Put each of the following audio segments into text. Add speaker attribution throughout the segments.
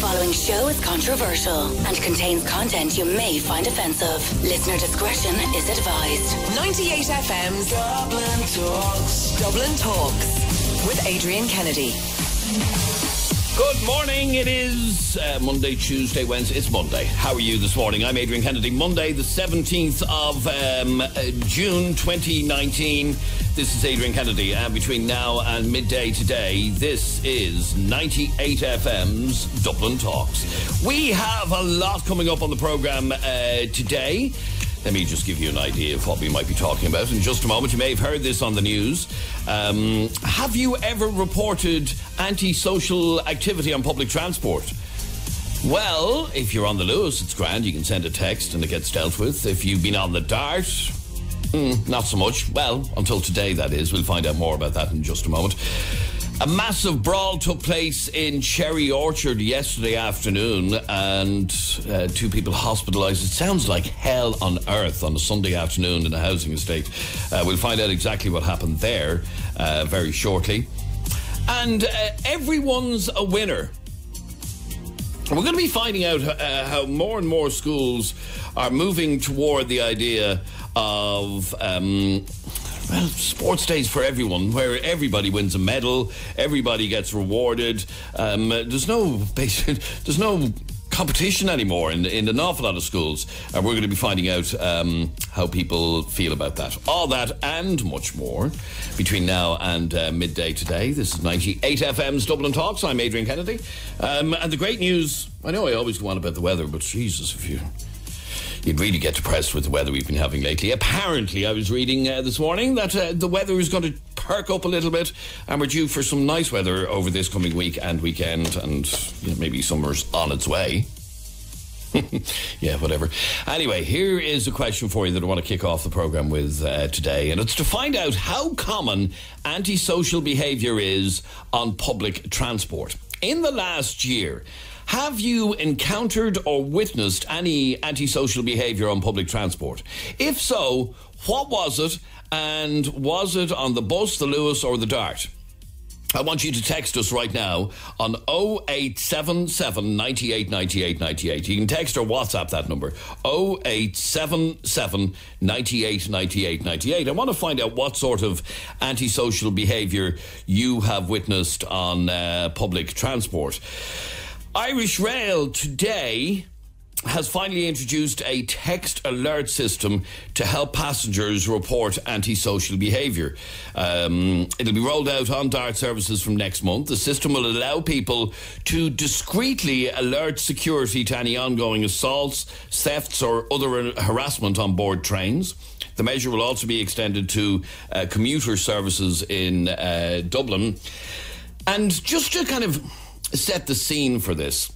Speaker 1: following show is controversial and contains content you may find offensive. Listener discretion is advised.
Speaker 2: 98FM's Dublin Talks with Adrian Kennedy.
Speaker 3: Good morning. It is Monday, Tuesday, Wednesday. It's Monday. How are you this morning? I'm Adrian Kennedy. Monday, the 17th of June 2019. This is Adrian Kennedy. And between now and midday today, this is 98FM's Dublin Talks. We have a lot coming up on the programme today. Let me just give you an idea of what we might be talking about in just a moment. You may have heard this on the news. Have you ever reported antisocial activity on public transport? Well, if you're on the Lewis, it's grand. You can send a text and it gets dealt with. If you've been on the Dart, not so much. Well, until today, that is. We'll find out more about that in just a moment. A massive brawl took place in Cherry Orchard yesterday afternoon and two people hospitalised. It sounds like hell on earth on a Sunday afternoon in a housing estate. We'll find out exactly what happened there very shortly. And everyone's a winner. We're going to be finding out how more and more schools are moving toward the idea of sports days for everyone, where everybody wins a medal, everybody gets rewarded. There's no competition anymore in an awful lot of schools. And we're going to be finding out how people feel about that. All that and much more between now and midday today. This is 98FM's Dublin Talks. I'm Adrian Kennedy. And the great news, I know I always go on about the weather, but Jesus, you'd really get depressed with the weather we've been having lately. Apparently, I was reading this morning that the weather is going to perk up a little bit, and we're due for some nice weather over this coming week and weekend, and maybe summer's on its way. Yeah, whatever. Anyway, here is a question for you that I want to kick off the programme with today, and it's to find out how common antisocial behaviour is on public transport. In the last year, have you encountered or witnessed any antisocial behaviour on public transport? If so, what was it? And was it on the bus, the Lewis or the Dart? I want you to text us right now on 0877 98 98 98. You can text or WhatsApp that number, 0877 98 98 98. I want to find out what sort of antisocial behaviour you have witnessed on public transport. Irish Rail today has finally introduced a text alert system to help passengers report antisocial behaviour. It'll be rolled out on Dart services from next month. The system will allow people to discreetly alert security to any ongoing assaults, thefts or other harassment on board trains. The measure will also be extended to commuter services in Dublin. And just to kind of set the scene for this,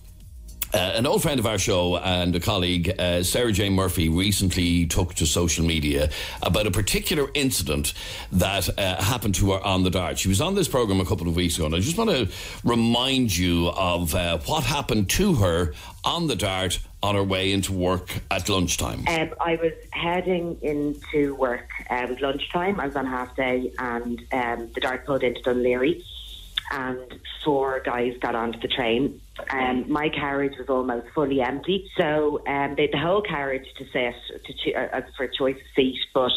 Speaker 3: an old friend of our show and a colleague, Sarah Jane Murphy, recently took to social media about a particular incident that happened to her on the Dart. She was on this programme a couple of weeks ago, and I just want to remind you of what happened to her on the Dart on her way into work at lunchtime.
Speaker 4: I was heading into work. It was lunchtime. I was on half day, and the Dart pulled into Dunleary, and 4 guys got onto the train. My carriage was almost fully empty, so they had the whole carriage to sit for a choice of seat, but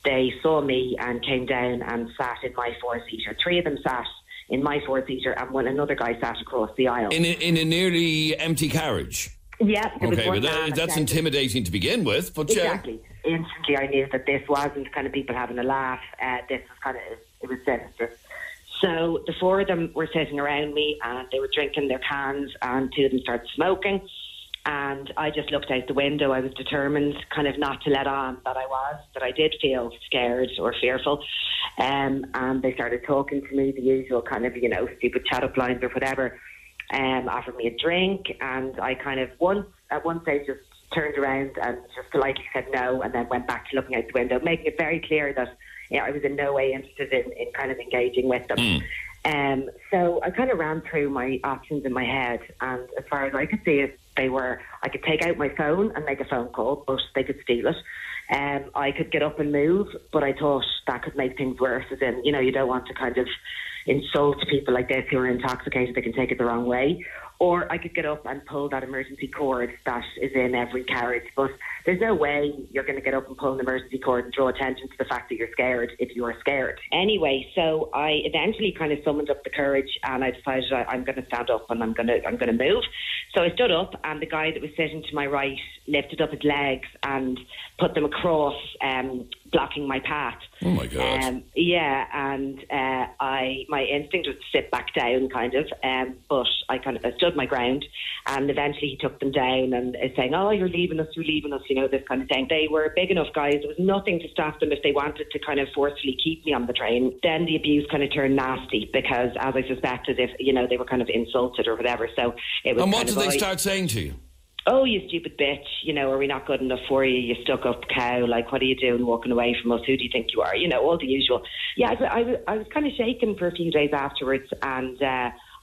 Speaker 4: they saw me and came down and sat in my 4-seater. 3 of them sat in my 4-seater, and another guy sat across the aisle. In a nearly empty carriage? Yeah.
Speaker 3: Okay, but that's intimidating to begin with. But
Speaker 4: exactly. Instantly I knew that this wasn't kind of people having a laugh. This was kind of, it was sinister. So the 4 of them were sitting around me and they were drinking their cans, and 2 of them started smoking. And I just looked out the window. I was determined kind of not to let on that I did feel scared or fearful. And they started talking to me, the usual kind of, stupid chat-up lines or whatever. Offered me a drink, and I kind of at one stage just turned around and just politely said no, and then went back to looking out the window, making it very clear that I was in no way interested in kind of engaging with them. So I kind of ran through my options in my head, and as far as I could see it, I could take out my phone and make a phone call, but they could steal it. I could get up and move, but I thought that could make things worse, as in, you don't want to kind of insult people like this who are intoxicated. They can take it the wrong way. or I could get up and pull that emergency cord that is in every carriage. But there's no way you're going to get up and pull an emergency cord and draw attention to the fact that you're scared if you're scared. Anyway, so I eventually kind of summoned up the courage, and I decided I'm going to stand up and I'm going to move. So I stood up, and the guy that was sitting to my right lifted up his legs and put them across, blocking my path.
Speaker 3: Oh my God.
Speaker 4: My instinct was to sit back down, kind of, but I stood my ground, and eventually he took them down and is saying, "Oh, you're leaving us, you know, this kind of thing." They were big enough guys. There was nothing to stop them if they wanted to kind of forcefully keep me on the train. Then the abuse kind of turned nasty because, as I suspected, if, you know, they were kind of insulted or whatever. So it was.
Speaker 3: And what did they start saying to you?
Speaker 4: "Oh, you stupid bitch, you know, are we not good enough for you? You stuck up cow, like, what are you doing walking away from us? Who do you think you are?" You know, all the usual. Yeah, I was kind of shaken for a few days afterwards, and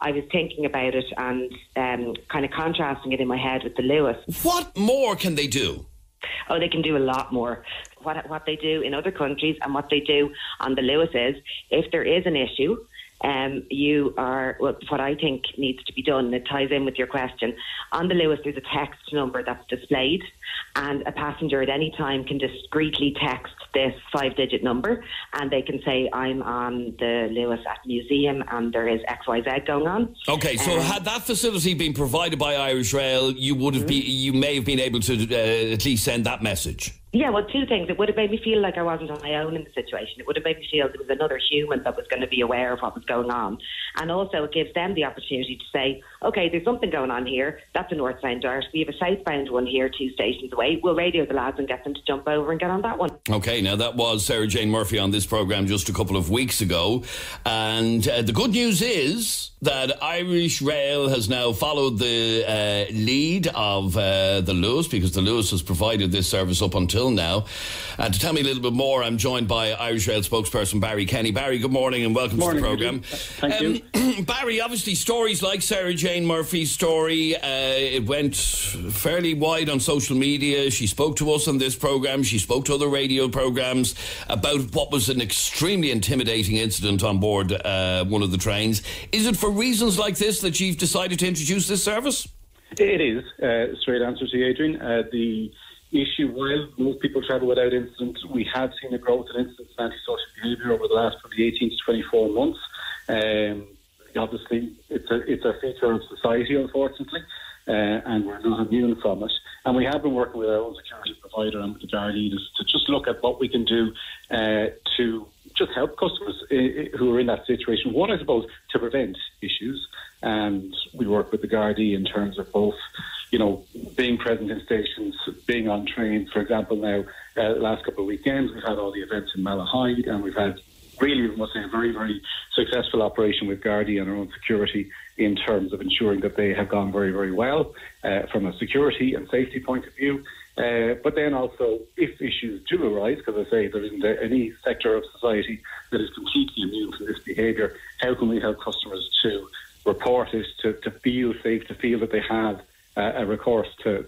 Speaker 4: I was thinking about it and kind of contrasting it in my head with the Lewis.
Speaker 3: What more can they do?
Speaker 4: Oh, they can do a lot more. What they do in other countries and what they do on the Lewis is, if there is an issue, what I think needs to be done, and it ties in with your question, on the Lewis there's a text number that's displayed, and a passenger at any time can discreetly text this 5-digit number, and they can say, "I'm on the Lewis at museum and there is XYZ going on." Okay,
Speaker 3: so had that facility been provided by Irish Rail, you may have been able to at least send that message.
Speaker 4: Yeah, well, two things. It would have made me feel like I wasn't on my own in the situation. It would have made me feel there was another human that was going to be aware of what was going on. And also it gives them the opportunity to say, "Okay, there's something going on here. That's a northbound dart. We have a southbound one here 2 stations away. We'll radio the lads and get them to jump over and get on that one." Okay,
Speaker 3: now that was Sarah Jane Murphy on this programme just a couple of weeks ago. And the good news is that Irish Rail has now followed the lead of the Lewis, because the Lewis has provided this service up until now. And to tell me a little bit more, I'm joined by Irish Rail spokesperson Barry Kenny. Barry, good morning and welcome to the programme.
Speaker 5: Thank you.
Speaker 3: Barry, obviously stories like Sarah Jane Murphy's story, it went fairly wide on social media. She spoke to us on this programme. She spoke to other radio programmes about what was an extremely intimidating incident on board one of the trains. Is it for reasons like this that you've decided to introduce this service?
Speaker 5: It is. Straight answer to you, Adrian. The issue, while most people travel without incident, we have seen a growth in incidents of antisocial behaviour over the last probably 18 to 24 months. Obviously, it's a feature of society, unfortunately, and we're not immune from it. And we have been working with our own security provider and with the Gardaí to just look at what we can do to just help customers who are in that situation. One, I suppose, to prevent issues. And we work with the Gardaí in terms of both, you know, being present in stations, being on trains. For example, now, the last couple of weekends, we've had all the events in Malahide, and we've had really, we must say, a very, very successful operation with Gardaí and our own security in terms of ensuring that they have gone very, very well from a security and safety point of view. But then also, if issues do arise, because I say there isn't any sector of society that is completely immune from this behaviour, how can we help customers to report it, to feel safe, to feel that they have a recourse to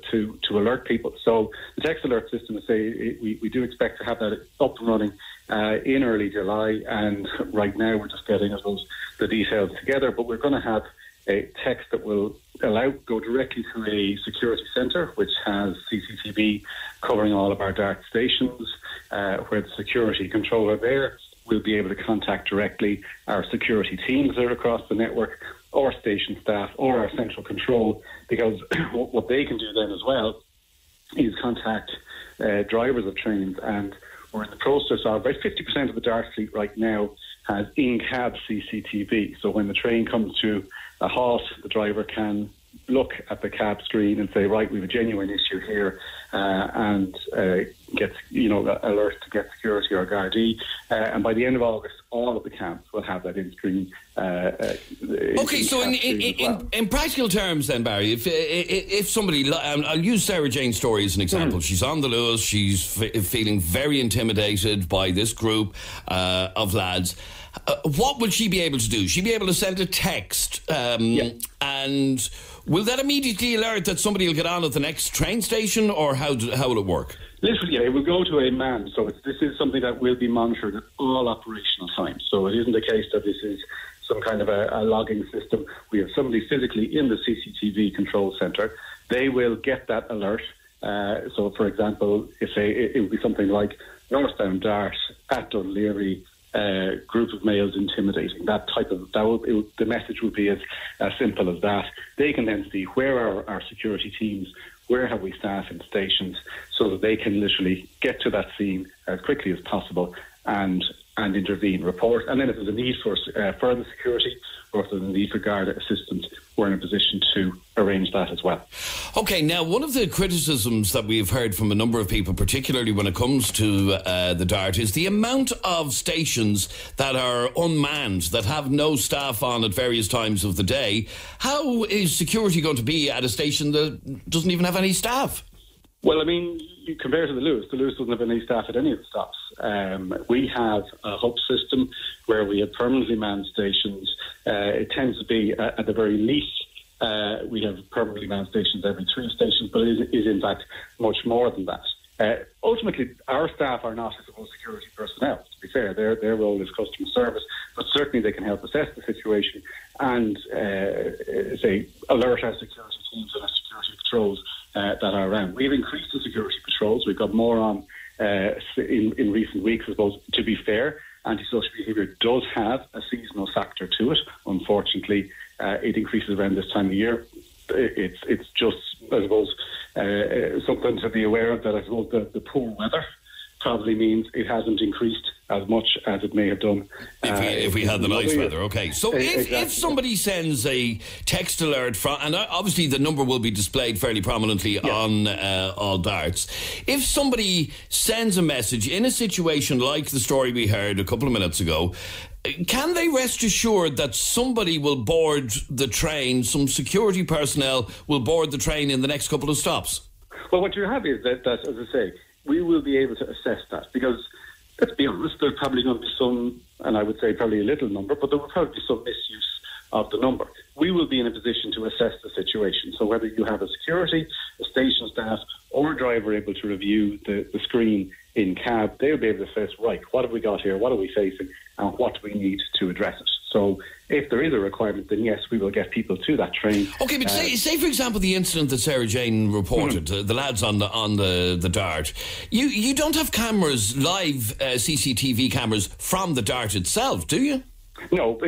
Speaker 5: alert people? So the text alert system, I say, we do expect to have that up and running in early July, and right now we're just getting, I suppose, the details together, but we're going to have a text that will go directly to a security centre which has CCTV covering all of our dark stations, where the security controller there will be able to contact directly our security teams that are across the network, or station staff, or our central control, because what they can do then as well is contact drivers of trains. And we're in the process of, about 50% of the Dart fleet right now has in-cab CCTV. So when the train comes to a halt, the driver can look at the cab screen and say, right, we have a genuine issue here, and get, alert to get security or Gardaí. And by the end of August, all of the cabs will have that in-screen.
Speaker 3: Okay, so in practical terms then, Barry, if somebody, I'll use Sarah Jane's story as an example. She's on the Lewis, she's feeling very intimidated by this group of lads. What will she be able to do? She'll be able to send a text, and will that immediately alert that somebody will get on at the next train station, or how will it work?
Speaker 5: Literally, it will go to a man. So this is something that will be monitored at all operational times. So it isn't a case that this is some kind of a logging system. We have somebody physically in the CCTV control centre. They will get that alert. So, for example, if it would be something like northbound Dart at Dún Laoghaire, group of males intimidating, the message would be as simple as that. They can then see where are our security teams, where have we staff in stations, so that they can literally get to that scene as quickly as possible and intervene, report. And then if there's a need for further security, or if there's a need for guard assistance, we're in a position to arrange that as well.
Speaker 3: OK, now one of the criticisms that we've heard from a number of people, particularly when it comes to the Dart, is the amount of stations that are unmanned, that have no staff on at various times of the day. How is security going to be at a station that doesn't even have any staff?
Speaker 5: Well, I mean, you compare to the Lewis. The Lewis doesn't have any staff at any of the stops. We have a hub system where we have permanently manned stations. It tends to be, at the very least, we have permanently manned stations every 3 stations, but it is in fact much more than that. Ultimately, our staff are not, I suppose, security personnel, to be fair. Their role is customer service, but certainly they can help assess the situation and, alert our security teams and our security patrols that are around. We've increased the security patrols. We've got more on in recent weeks, I suppose. To be fair, antisocial behaviour does have a seasonal factor to it. Unfortunately, it increases around this time of year. It's just, I suppose, something to be aware of, that I suppose the poor weather probably means it hasn't increased as much as it may have done
Speaker 3: if we had the nice weather. Okay, so
Speaker 5: Exactly.
Speaker 3: if somebody sends a text alert from, and obviously the number will be displayed fairly prominently on all darts, if somebody sends a message in a situation like the story we heard a couple of minutes ago, can they rest assured that somebody will board the train, some security personnel will board the train in the next couple of stops?
Speaker 5: Well, what you have is that, as I say, we will be able to assess that, because, let's be honest, there's probably going to be some, and I would say probably a little number, but there will probably be some misuse of the number. We will be in a position to assess the situation. So whether you have a security, a station staff, or a driver able to review the screen in cab, they'll be able to assess, right, what have we got here, what are we facing, and what do we need to address it. So if there is a requirement, then yes, we will get people to that train.
Speaker 3: Okay, but say for example the incident that Sarah Jane reported, the lads on the Dart. You don't have cameras, live CCTV cameras from the Dart itself, do you?
Speaker 5: No.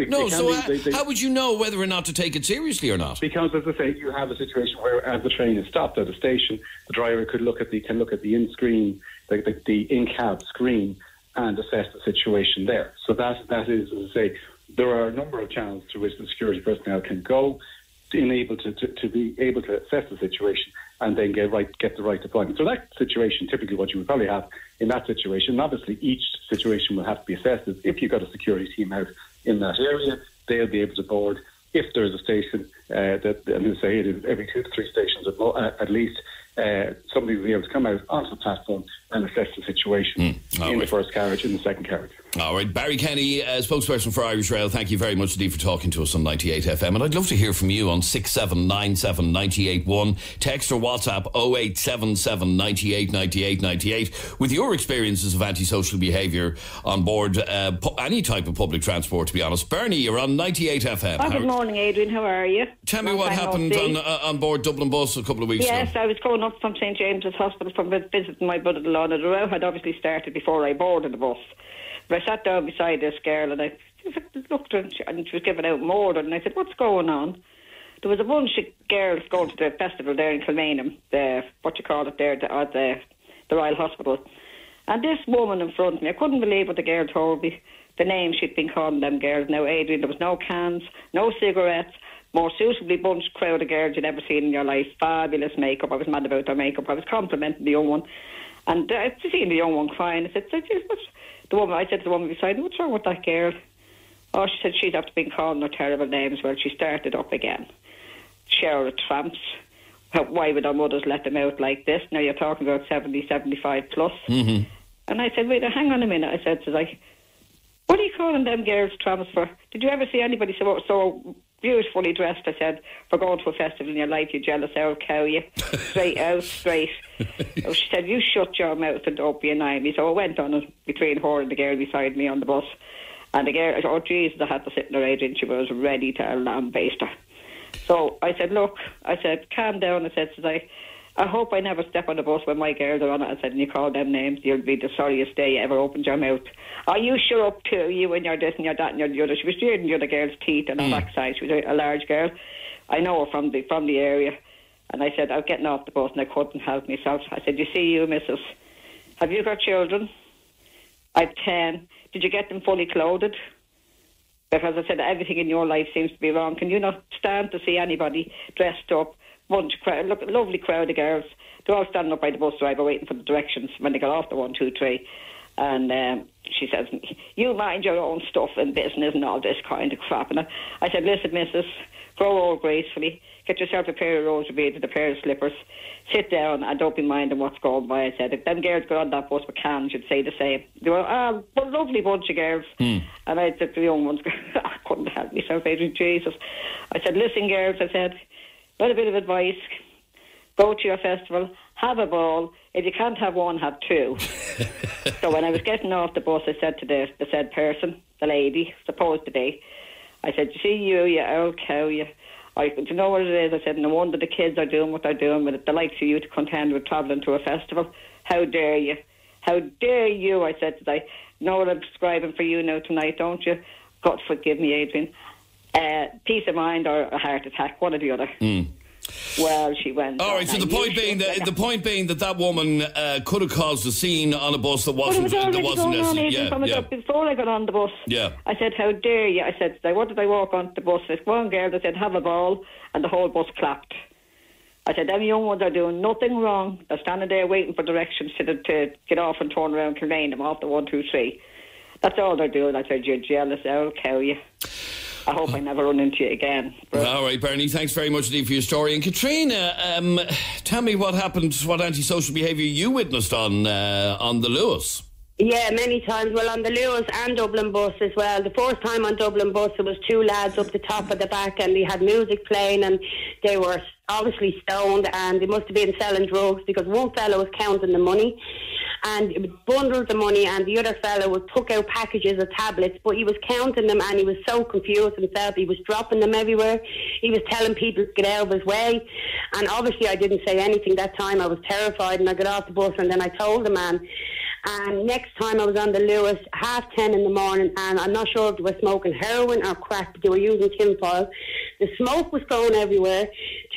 Speaker 3: How would you know whether or not to take it seriously or not?
Speaker 5: Because, as I say, you have a situation where, as the train is stopped at a station, the driver can look at the in-screen, the in-cab screen, and assess the situation there. So that is, as I say, there are a number of channels through which the security personnel can go to be able to assess the situation and then get the right deployment. So that situation, typically what you would probably have in that situation, obviously each situation will have to be assessed. If you've got a security team out in that area, they'll be able to board. If there's a station that, I'm going to say it is every 2 to 3 stations at least, somebody will be able to come out onto the platform and assess the situation in the first carriage, in the second carriage. All
Speaker 3: right, Barry Kenny, spokesperson for Irish Rail, thank you very much indeed for talking to us on 98 FM, and I'd love to hear from you on 6797 981, text or WhatsApp 0877 98 98 98 with your experiences of antisocial behaviour on board any type of public transport, to be honest. Bernie, you're on 98 FM.
Speaker 6: Oh, good morning, Adrian, how are you?
Speaker 3: Tell me what happened on board Dublin Bus a couple of weeks ago.
Speaker 6: Yes, I was going up from St James's Hospital from visiting my brother-in-law, and the row had obviously started before I boarded the bus. But I sat down beside this girl and I looked at her and she was giving out more, and I said, what's going on? There was a bunch of girls going to the festival there in Kilmainham, the Royal Hospital. And this woman in front of me, I couldn't believe what the girl told me, the name she'd been calling them girls. Now, Adrian, there was no cans, no cigarettes, more suitably bunched crowd of girls you'd ever seen in your life. Fabulous makeup. I was mad about their makeup. I was complimenting the young one. And I seen the young one crying. I said to the woman beside me, what's wrong with that girl? Oh, she said she'd have to be calling her terrible names. Well, she started up again. Shower of tramps. Why would our mothers let them out like this? Now you're talking about 70, 75 plus. Mm-hmm. And I said, wait, hang on a minute. I said to her, what are you calling them girls tramps for? Did you ever see anybody so beautifully dressed? I said, for going to a festival in your life, you jealous old cow, you. Straight out, straight. So she said, you shut your mouth and don't be annoying me. So I went on between her and the girl beside me on the bus. And the girl, oh Jesus, I had to sit in her Adrian. She was ready to lambaste her. So I said, look, I said, calm down. I said, I hope I never step on the bus when my girls are on it. I said, and you call them names, you'll be the sorriest day you ever opened your mouth. Are you sure up to you and you're this and you're that and you're the other? She was steering the other girl's teeth and all that side. She was a large girl. I know her from the area. And I said, I was getting off the bus and I couldn't help myself. I said, you see you, missus, have you got children? I've 10. Did you get them fully clothed? Because I said, everything in your life seems to be wrong. Can you not stand to see anybody dressed up? Bunch of crowd, look, lovely crowd of girls. They're all standing up by the bus driver waiting for the directions when they got off the 1, 2, 3. And she says, you mind your own stuff and business and all this kind of crap. And I said, listen, missus, grow old gracefully. Get yourself a pair of rosary beads and a pair of slippers. Sit down and don't be minding what's going by. I said, if them girls got on that bus with cans, you'd say the same. They were a lovely bunch of girls. And I said to the young ones, I couldn't help myself, Adrian, Jesus. I said, listen, girls, I said, got a bit of advice. Go to your festival, have a ball. If you can't have one, have two. So when I was getting off the bus, I said to the said person, the lady, supposed to be, I said, you see you old cow, you know what it is? I said, no wonder the kids are doing what they're doing with it. The likes of you to contend with travelling to a festival. How dare you? How dare you? I said, I know what I'm describing for you now tonight, don't you? God forgive me, Adrian. Peace of mind or a heart attack, one or the other. Well, she went.
Speaker 3: All right. So the point being that woman could have caused a scene on a bus that wasn't. Before I got on the bus. Yeah. I said, "How dare you?" I said, "What did I walk onto the bus?" I said, "One girl." I said, "Have a ball," and the whole bus clapped. I said, "Them young ones are doing nothing wrong. They're standing there waiting for directions to get off and turn around, to rain them off the 1, 2, 3. That's all they're doing." I said, "You're jealous, old cow, you." I hope I never run into you again. All right, Bernie, thanks very much indeed for your story. And Katrina, tell me what happened, what antisocial behaviour you witnessed on the Lewis.
Speaker 7: Yeah, many times. Well, on the Lewis and Dublin bus as well. The first time on Dublin bus, there was 2 lads up the top of the back and they had music playing and they were obviously stoned and they must have been selling drugs because one fellow was counting the money and bundled the money and the other fellow took out packages of tablets, but he was counting them and he was so confused himself. He was dropping them everywhere. He was telling people to get out of his way. And obviously I didn't say anything that time. I was terrified and I got off the bus and then I told the man. And next time I was on the Lewis, 10:30 in the morning, and I'm not sure if they were smoking heroin or crack, but they were using tinfoil. The smoke was going everywhere.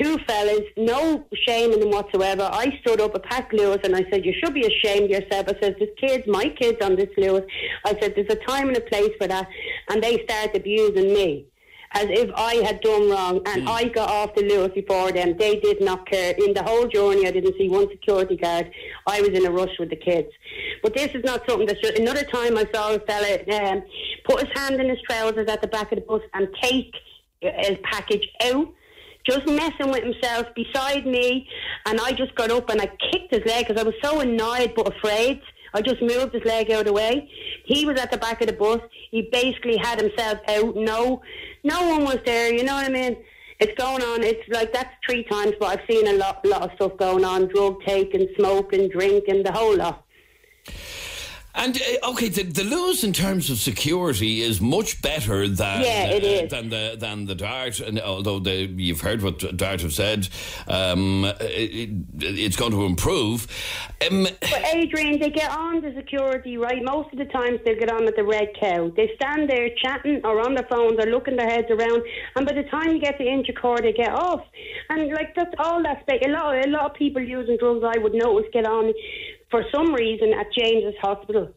Speaker 7: 2 fellas, no shame in them whatsoever. I stood up, I passed Lewis, and I said, "You should be ashamed of yourself." I said, "There's kids, my kids on this Lewis." I said, "There's a time and a place for that." And they started abusing me as if I had done wrong, and I got off the Lewis before them. They did not care. In the whole journey, I didn't see one security guard. I was in a rush with the kids. But this is not something that's just... Another time I saw a fella put his hand in his trousers at the back of the bus and take his package out, just messing with himself beside me, and I just got up and I kicked his leg because I was so annoyed but afraid. I just moved his leg out of the way. He was at the back of the bus. He basically had himself out. No one was there, you know what I mean? It's going on. It's like that's 3 times, but I've seen a lot of stuff going on. Drug taking, smoking, drinking, the whole lot.
Speaker 3: And okay, the Lewis in terms of security is much better than
Speaker 7: it is.
Speaker 3: than the Dart. And although you've heard what Dart have said, it's going to improve.
Speaker 7: But Adrian, they get on the security, right? Most of the times they get on at the Red Cow. They stand there chatting or on their phones or looking their heads around, and by the time you get to Inchicore, they get off. And like that's all that space. A lot of people using drugs, I would notice, get on for some reason at James's Hospital.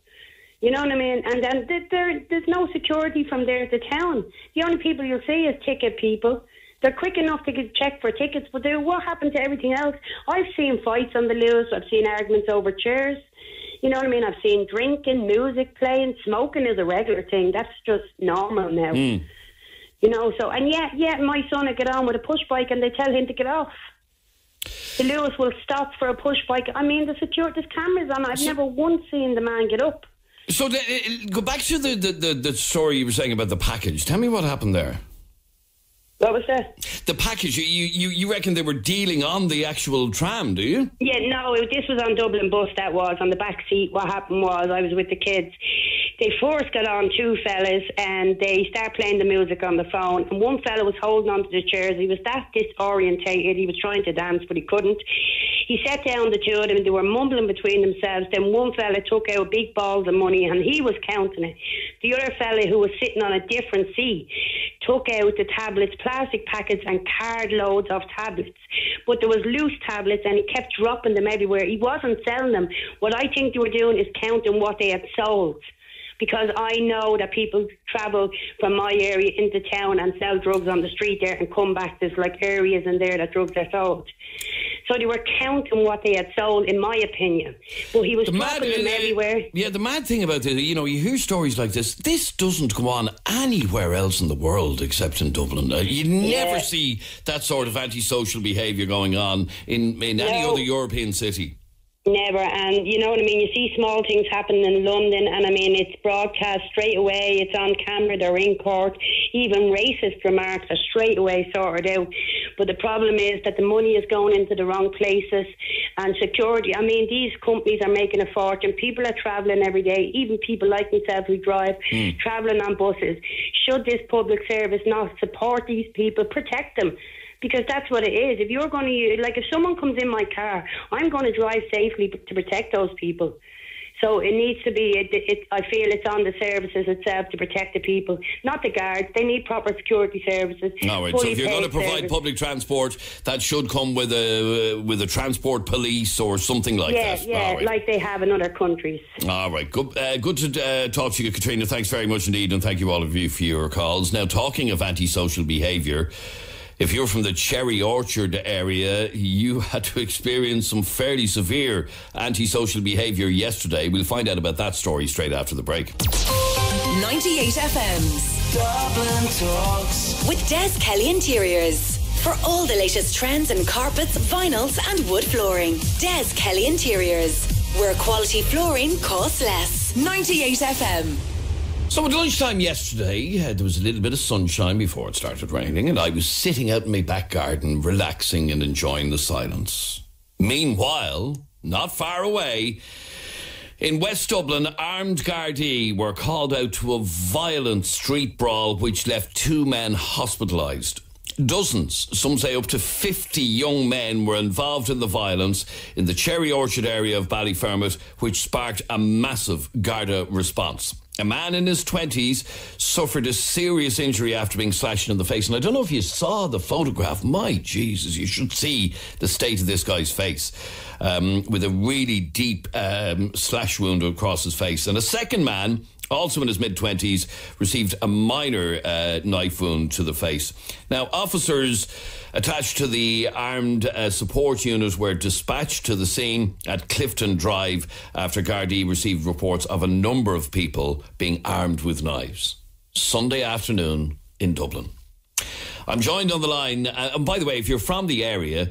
Speaker 7: You know what I mean? And then there's no security from there to town. The only people you'll see is ticket people. They're quick enough to get checked for tickets, but what happened to everything else? I've seen fights on the Lewis. I've seen arguments over chairs. You know what I mean? I've seen drinking, music playing, smoking is a regular thing. That's just normal now. You know, so, and yet my son will get on with a push bike and they tell him to get off. The Lewis will stop for a push bike. I mean, there's cameras on. I've never once seen the man get up.
Speaker 3: So go back to the story you were saying about the package. Tell me what happened there.
Speaker 7: What was that?
Speaker 3: The package. You reckon they were dealing on the actual tram, do you?
Speaker 7: Yeah, no, this was on Dublin bus, that was, on the back seat. What happened was, I was with the kids. They first got on two fellas and they start playing the music on the phone, and one fella was holding onto the chairs. He was that disorientated. He was trying to dance but he couldn't. He sat down the two of them and they were mumbling between themselves. Then one fella took out big balls of money and he was counting it. The other fella, who was sitting on a different seat, took out the tablets, plastic packets and card loads of tablets. But there was loose tablets and he kept dropping them everywhere. He wasn't selling them. What I think they were doing is counting what they had sold. Because I know that people travel from my area into town and sell drugs on the street there and come back. There's like areas in there that drugs are sold. So they were counting what they had sold, in my opinion. But he was dropping them everywhere.
Speaker 3: Yeah, the mad thing about it, you hear stories like this. This doesn't go on anywhere else in the world except in Dublin. You never see that sort of antisocial behaviour going on in any other European city.
Speaker 7: Never. And you know what I mean, you see small things happening in London and I mean it's broadcast straight away, it's on camera, they're in court. Even racist remarks are straight away sorted out. But the problem is that the money is going into the wrong places, and security, I mean these companies are making a fortune. People are travelling every day, even people like myself who drive, travelling on buses. Should this public service not support these people, protect them? Because that's what it is. If you're going to, like, if someone comes in my car, I'm going to drive safely to protect those people. So it needs to be, I feel it's on the services itself to protect the people, not the guards. They need proper security services.
Speaker 3: All right, so if you're going to provide public transport, that should come with a transport police or something like that.
Speaker 7: Yeah, right. Like they have in other countries.
Speaker 3: All right, good to talk to you, Katrina. Thanks very much indeed, and thank you all of you for your calls. Now, talking of antisocial behaviour, if you're from the Cherry Orchard area, you had to experience some fairly severe antisocial behaviour yesterday. We'll find out about that story straight after the break.
Speaker 2: 98FM's
Speaker 1: Dublin Talks with Des Kelly Interiors. For all the latest trends in carpets, vinyls and wood flooring. Des Kelly Interiors, where quality flooring costs less.
Speaker 2: 98FM.
Speaker 3: So at lunchtime yesterday, there was a little bit of sunshine before it started raining, and I was sitting out in my back garden, relaxing and enjoying the silence. Meanwhile, not far away, in West Dublin, armed Gardaí were called out to a violent street brawl which left two men hospitalised. Dozens, some say up to 50 young men were involved in the violence in the Cherry Orchard area of Ballyfermot, which sparked a massive Garda response. A man in his 20s suffered a serious injury after being slashed in the face. And I don't know if you saw the photograph. My Jesus, you should see the state of this guy's face, with a really deep slash wound across his face. And a second man, also in his mid-20s, received a minor knife wound to the face. Now, officers attached to the armed support unit were dispatched to the scene at Clifton Drive after Gardaí received reports of a number of people being armed with knives. Sunday afternoon in Dublin. I'm joined on the line, and by the way, if you're from the area,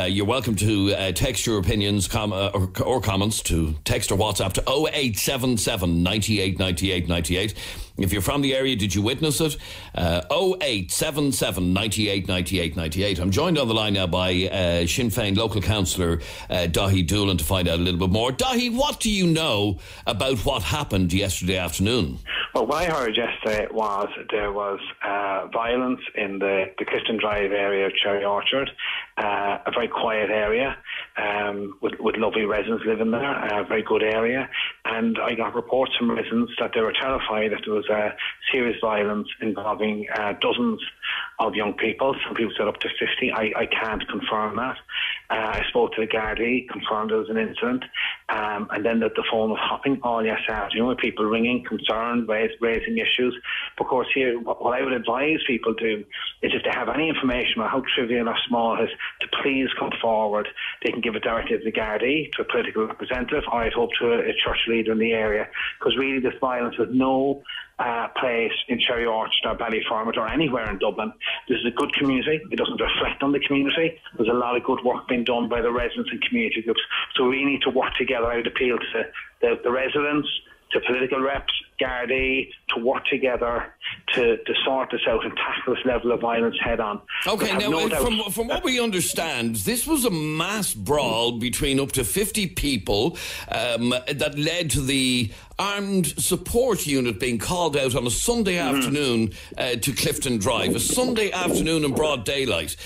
Speaker 3: you're welcome to text your opinions or comments to text or WhatsApp to 0877 98 98 98. If you're from the area, did you witness it? 0877 98 98 98. I'm joined on the line now by Sinn Féin local councillor Dahi Doolan to find out a little bit more. Dahi, what do you know about what happened yesterday afternoon?
Speaker 8: Well, what I heard yesterday was there was violence in the Clifton Drive area of Cherry Orchard, a very quiet area with lovely residents living there, a very good area. And I got reports from residents that they were terrified that there was serious violence involving dozens of young people. Some people said up to 50. I can't confirm that. I spoke to the Gardaí, confirmed there was an incident, and then the phone was hopping all yesterday afternoon with people ringing, concerned, raising issues. But of course here, what I would advise people do is if they have any information about how trivial or small it is, to please come forward. They can give it directly to the Gardaí, to a political representative, or I'd hope to a church leader in the area, because really this violence has no place in Cherry Orchard or Ballyfermot or anywhere in Dublin. This is a good community. It doesn't reflect on the community. There's a lot of good work being done by the residents and community groups. So we need to work together. I would appeal to the residents, to political reps, Gardaí to work together to sort this out and tackle this level of violence head on.
Speaker 3: Okay, now from what we understand, this was a mass brawl between up to 50 people that led to the armed support unit being called out on a Sunday afternoon to Clifton Drive, a Sunday afternoon in broad daylight.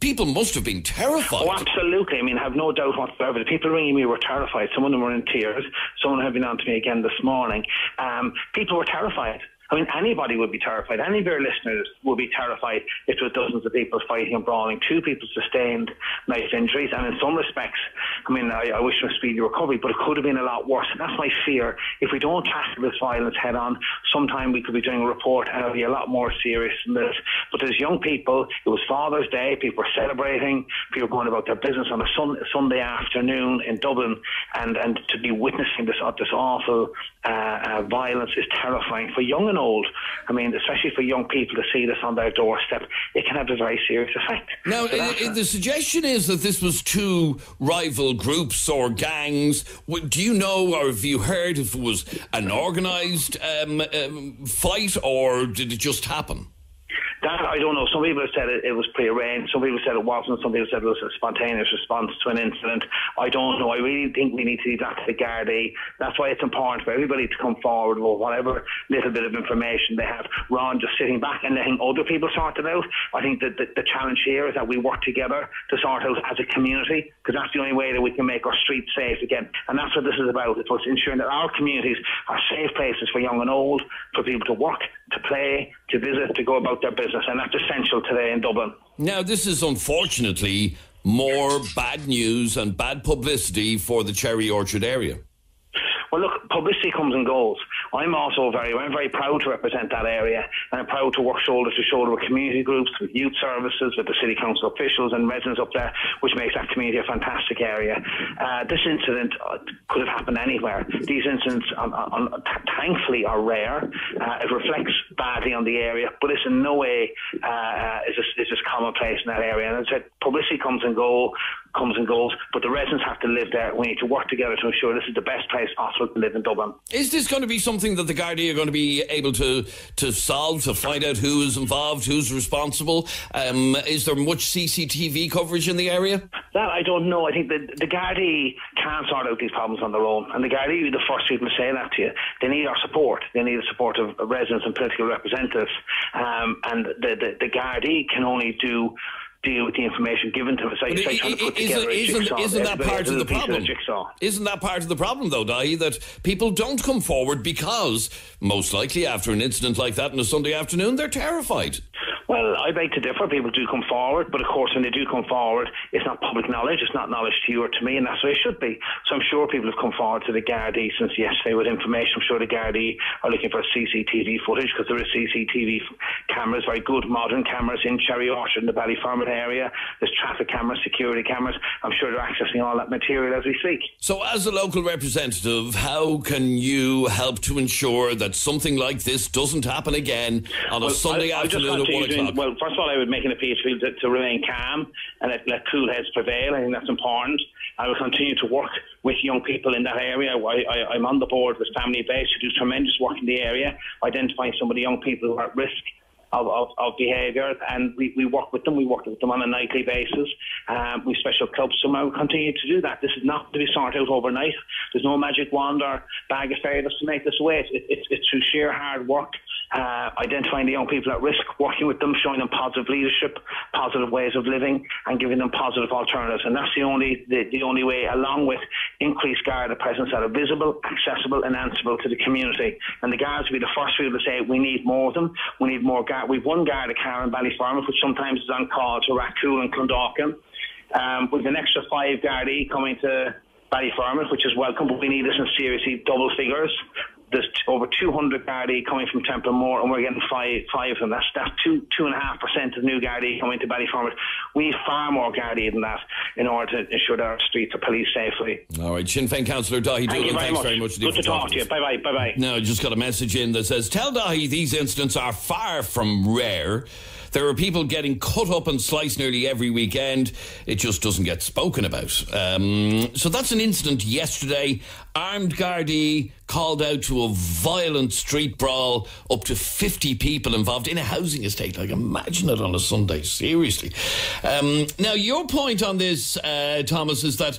Speaker 3: People must have been terrified.
Speaker 8: Oh, absolutely. I mean, I have no doubt whatsoever. The people ringing me were terrified. Some of them were in tears. Someone had been on to me again this morning. People were terrified. I mean, anybody would be terrified. Any of your listeners would be terrified if there were dozens of people fighting and brawling. 2 people sustained knife injuries, and in some respects, I mean, I wish them a speedy recovery, but it could have been a lot worse. And that's my fear. If we don't tackle this violence head on, sometime we could be doing a report and it'll be a lot more serious than this. But there's young people. It was Father's Day. People were celebrating. People were going about their business on a Sunday afternoon in Dublin, and to be witnessing this awful violence is terrifying for young and old. I mean, especially for young people to see this on their doorstep, it can have a very serious effect.
Speaker 3: Now, the suggestion is that this was 2 rival groups or gangs. Do you know, or have you heard if it was an organised fight, or did it just happen?
Speaker 8: That I don't know. Some people have said it was prearranged. Some people said it wasn't. Some people said it was a spontaneous response to an incident. I don't know. I really think we need to leave that to the Gardaí. That's why it's important for everybody to come forward with whatever little bit of information they have, rather than just sitting back and letting other people sort it out. I think that the challenge here is that we work together to sort out as a community, because that's the only way that we can make our streets safe again. And that's what this is about. It's ensuring that our communities are safe places for young and old, for people to work, to play, to visit, to go about their business, and that's essential today in Dublin.
Speaker 3: Now, this is unfortunately more bad news and bad publicity for the Cherry Orchard area.
Speaker 8: Well, look, publicity comes and goes. I'm very proud to represent that area, and I'm proud to work shoulder to shoulder with community groups, with youth services, with the city council officials and residents up there, which makes that community a fantastic area. This incident could have happened anywhere. These incidents, thankfully, are rare. It reflects badly on the area, but it's in no way is this commonplace in that area. And as I said, publicity comes and goes, but the residents have to live there. We need to work together to ensure this is the best place possible to live in Dublin.
Speaker 3: Is this going to be something that the Gardaí are going to be able to solve, to find out who is involved, who's responsible? Is there much CCTV coverage in the area?
Speaker 8: That I don't know. I think the Gardaí can't sort out these problems on their own, and the Gardaí are the first people to say that to you. They need our support. They need the support of residents and political representatives, and the Gardaí can only deal with the information given to us.
Speaker 3: Isn't that part of the problem? Isn't that part of the problem, though, Dahi, that people don't come forward because, most likely, after an incident like that on a Sunday afternoon, they're terrified?
Speaker 8: Well, I beg to differ. People do come forward, but of course when they do come forward, it's not public knowledge, it's not knowledge to you or to me, and that's what it should be. So I'm sure people have come forward to the Gardaí since yesterday with information. I'm sure the Gardaí are looking for CCTV footage, because there is CCTV cameras, very good modern cameras in Cherry Orchard in the Ballyfermot area. There's traffic cameras, security cameras. I'm sure they're accessing all that material as we speak.
Speaker 3: So as a local representative, how can you help to ensure that something like this doesn't happen again on a Sunday afternoon at 1 o'clock?
Speaker 8: Well, first of all, I would make an appeal to people to remain calm and let cool heads prevail. I think that's important. I will continue to work with young people in that area. I'm on the board with Family Base, who do tremendous work in the area, identifying some of the young people who are at risk of behaviour, and we work with them. We work with them on a nightly basis. We special clubs, so I will continue to do that. This is not to be sorted out overnight. There's no magic wand or bag of fairy dust to make this away. It's through sheer hard work, identifying the young people at risk, working with them, showing them positive leadership, positive ways of living, and giving them positive alternatives. And that's the only way, along with increased Garda presence that are visible, accessible, and answerable to the community. And the Guards will be the first people to say we need more of them. We need more Guards. We've one Garda car in Ballyfermot, which sometimes is on call to Rathcoole and Clondalkin. We've an extra 5 Gardaí coming to Ballyfermot, which is welcome, but we need this in seriously double figures. There's over 200 Gardaí coming from Templemore, and we're getting five of them. That's 2.5% of new Gardaí coming to Ballyfermot. We need far more Gardaí than that in order to ensure that our streets are policed safely.
Speaker 3: All right, Sinn Féin Councillor Dahi Doolan, thanks very much.
Speaker 8: Good to talk to you. Bye-bye.
Speaker 3: Now, I just got a message in that says, tell Dahi these incidents are far from rare. There are people getting cut up and sliced nearly every weekend. It just doesn't get spoken about. So that's an incident yesterday. Armed Gardaí called out to a violent street brawl, up to 50 people involved in a housing estate. Like, imagine it on a Sunday, seriously. Now, your point on this, Thomas, is that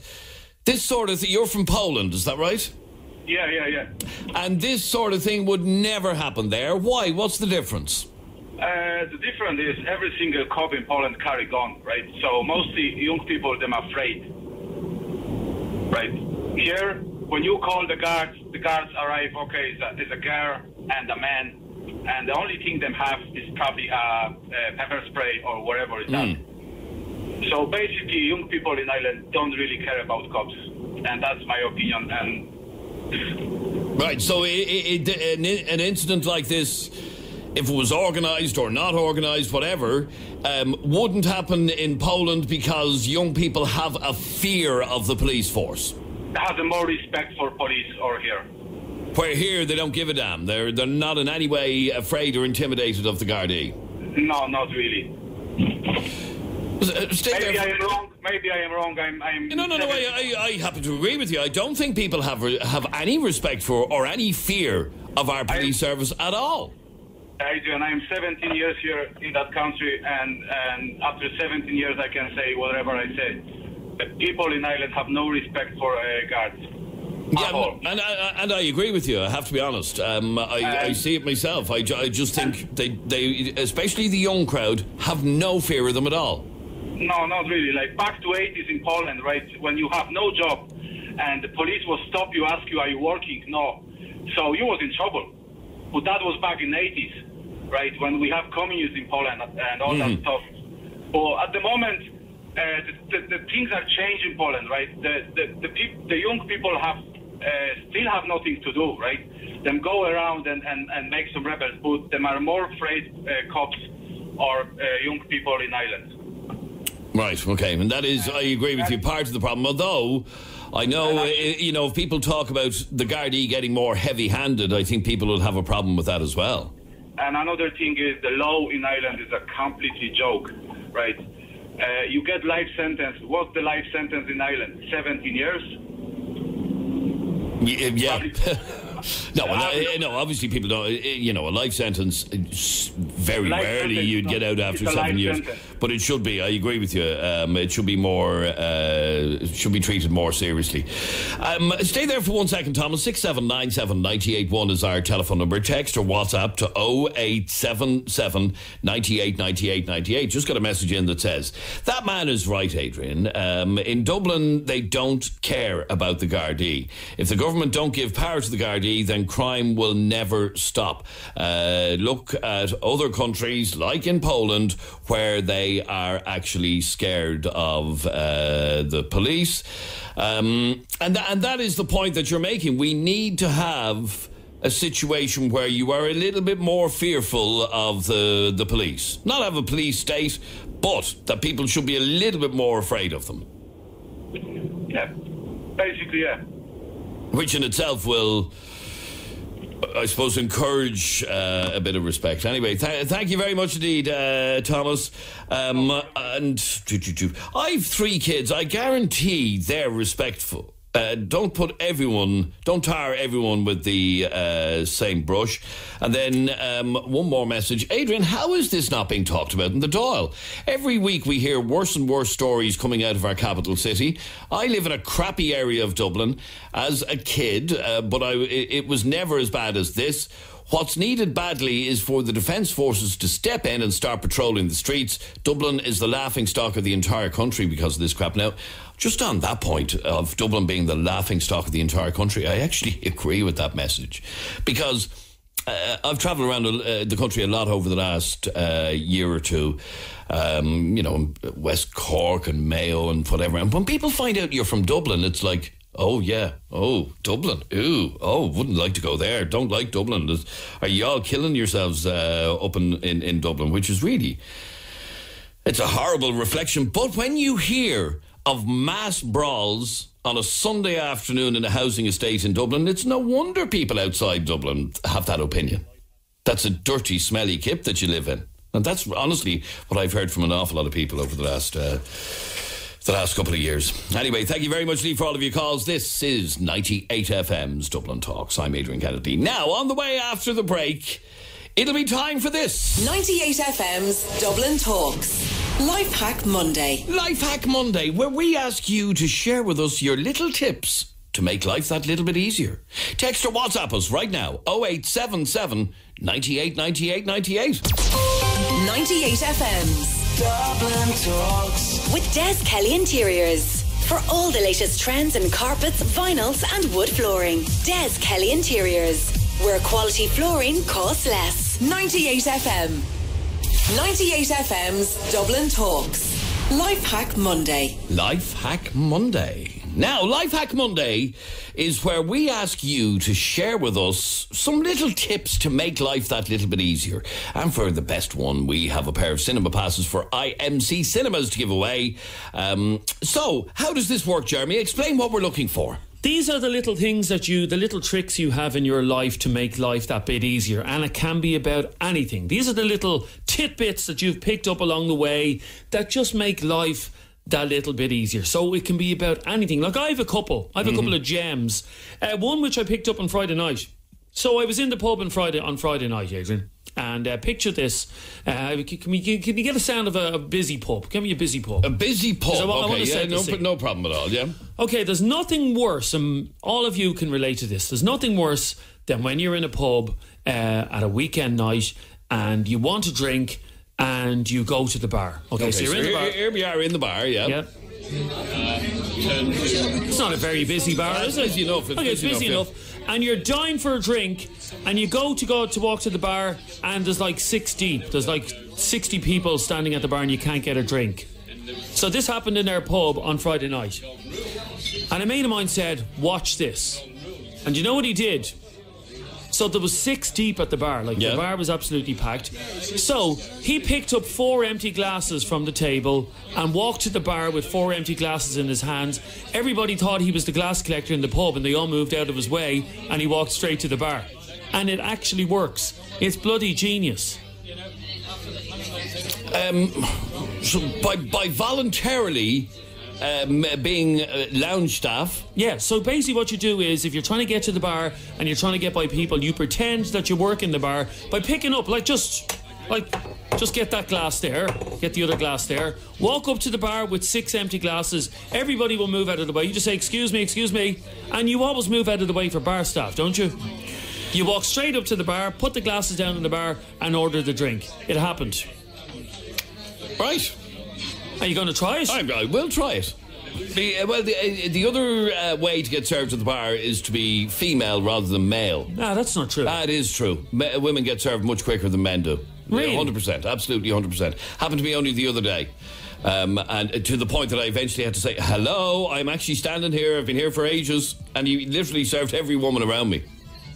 Speaker 3: this sort of thing, you're from Poland, is that right?
Speaker 9: Yeah.
Speaker 3: And this sort of thing would never happen there. Why? What's the difference?
Speaker 9: The difference is every single cop in Poland carry gun, right? So mostly young people, them afraid, right? Here, when you call the guards arrive, okay, it's a girl and a man, and the only thing them have is probably a pepper spray or whatever is that. So basically, young people in Ireland don't really care about cops, and that's my opinion. And
Speaker 3: right, so an incident like this, if it was organised or not organised, whatever, wouldn't happen in Poland because young people have a fear of the police force.
Speaker 9: Have more respect for police or here.
Speaker 3: Where here they don't give a damn. They're not in any way afraid or intimidated of the Gardaí.
Speaker 9: No, not really.
Speaker 3: Maybe
Speaker 9: I am wrong. I'm
Speaker 3: No. I happen to agree with you. I don't think people have any respect for or any fear of our police service at all.
Speaker 9: Adrian, I'm 17 years here in that country, and after 17 years, I can say whatever I say. People in Ireland have no respect for guards.
Speaker 3: Yeah, and I agree with you. I have to be honest. I see it myself. I just think they, especially the young crowd, have no fear of them at all.
Speaker 9: No, not really. Like back to 80s in Poland, right? When you have no job and the police will stop you, ask you, are you working? No. So you was in trouble. But that was back in 80s, right? When we have communism in Poland and all that stuff. But at the moment, the things are changing in Poland, right? The young people still have nothing to do, right? Them go around and make some rebels, but them are more afraid cops or young people in Ireland.
Speaker 3: Right, okay, and that is, I agree with you, part of the problem, although I know, if people talk about the Gardaí getting more heavy-handed, I think people will have a problem with that as well.
Speaker 9: And another thing is the law in Ireland is a completely joke, right? You get life sentence. What's the life sentence in Ireland? 17 years?
Speaker 3: Yeah. No, obviously people don't. A life sentence, very rarely you'd get out after 7 years. Sentence. But it should be. I agree with you. It should be more. Should be treated more seriously. Stay there for 1 second, Thomas. 6797 981 is our telephone number. Text or WhatsApp to 0877 98 98 98. Just got a message in that says that man is right, Adrian. In Dublin, they don't care about the Gardaí. If the government don't give power to the Gardaí, then crime will never stop. Look at other countries like in Poland where they are actually scared of the police. And that is the point that you're making. We need to have a situation where you are a little bit more fearful of the police. Not have a police state, but that people should be a little bit more afraid of them.
Speaker 9: Yeah, basically, yeah.
Speaker 3: Which in itself will, I suppose, encourage a bit of respect. Anyway, thank you very much indeed, Thomas. And I've 3 kids. I guarantee they're respectful. Don't tar everyone with the same brush. And then one more message. Adrian, how is this not being talked about in the Dáil? Every week we hear worse and worse stories coming out of our capital city. I live in a crappy area of Dublin as a kid, but it was never as bad as this. What's needed badly is for the Defence Forces to step in and start patrolling the streets. Dublin is the laughingstock of the entire country because of this crap. Now, just on that point of Dublin being the laughingstock of the entire country, I actually agree with that message. Because I've travelled around the country a lot over the last year or two, West Cork and Mayo and whatever. And when people find out you're from Dublin, it's like, oh, yeah. Oh, Dublin. Ooh. Oh, wouldn't like to go there. Don't like Dublin. Are you all killing yourselves up in Dublin? Which is really, it's a horrible reflection. But when you hear of mass brawls on a Sunday afternoon in a housing estate in Dublin, it's no wonder people outside Dublin have that opinion. That's a dirty, smelly kip that you live in. And that's honestly what I've heard from an awful lot of people over the last couple of years. Anyway, thank you very much, Lee, for all of your calls. This is 98 FM's Dublin Talks. I'm Adrian Kennedy. Now, on the way after the break, it'll be time for this.
Speaker 2: 98 FM's Dublin Talks. Life Hack Monday.
Speaker 3: Life Hack Monday, where we ask you to share with us your little tips to make life that little bit easier. Text or WhatsApp us right now, 0877 98 98 98.
Speaker 2: 98 FM's
Speaker 1: Dublin Talks with Des Kelly Interiors. For all the latest trends in carpets, vinyls and wood flooring. Des Kelly Interiors, where quality flooring costs less.
Speaker 2: 98 FM. 98 FM's Dublin Talks. Life Hack Monday.
Speaker 3: Life Hack Monday. Now, Life Hack Monday is where we ask you to share with us some little tips to make life that little bit easier. And for the best one, we have a pair of cinema passes for IMC Cinemas to give away. So, how does this work, Jeremy? Explain what we're looking for.
Speaker 10: These are the little things the little tricks you have in your life to make life that bit easier. And it can be about anything. These are the little tidbits that you've picked up along the way that just make life that little bit easier. So it can be about anything. Like I have a couple of gems. One which I picked up on Friday night. So I was in the pub on Friday night, Adrian. And picture this. Can you get a sound of a busy pub? Give me a busy pub.
Speaker 3: A busy pub.
Speaker 10: Okay,
Speaker 3: no problem at all, yeah.
Speaker 10: Okay, there's nothing worse, and all of you can relate to this. There's nothing worse than when you're in a pub at a weekend night and you want to drink and you go to the bar. Okay, so you're in the bar.
Speaker 3: Here we are in the bar, yeah.
Speaker 10: Yeah. It's not a very busy bar, is it?
Speaker 3: Busy enough.
Speaker 10: It's busy enough. And you're dying for a drink, and you go to walk to the bar, and there's like 6 deep. There's like 60 people standing at the bar, and you can't get a drink. So this happened in their pub on Friday night. And a mate of mine said, watch this. And you know what he did? So there was 6 deep at the bar. The bar was absolutely packed. So he picked up 4 empty glasses from the table and walked to the bar with 4 empty glasses in his hands. Everybody thought he was the glass collector in the pub, and they all moved out of his way, and he walked straight to the bar. And it actually works. It's bloody genius.
Speaker 3: So by voluntarily being lounge staff.
Speaker 10: Yeah, so basically what you do is, if you're trying to get to the bar and you're trying to get by people, you pretend that you work in the bar by picking up, just get that glass there, get the other glass there, walk up to the bar with 6 empty glasses. Everybody will move out of the way. You just say, excuse me, and you always move out of the way for bar staff, don't you? You walk straight up to the bar, put the glasses down in the bar and order the drink. It happened.
Speaker 3: Right.
Speaker 10: Are you going to try it?
Speaker 3: I will try it. The other way to get served at the bar is to be female rather than male.
Speaker 10: No, that's not true.
Speaker 3: That is true. Women get served much quicker than men do.
Speaker 10: Really?
Speaker 3: 100%. Absolutely 100%. Happened to me only the other day. And to the point that I eventually had to say, hello, I'm actually standing here. I've been here for ages. And he literally served every woman around me.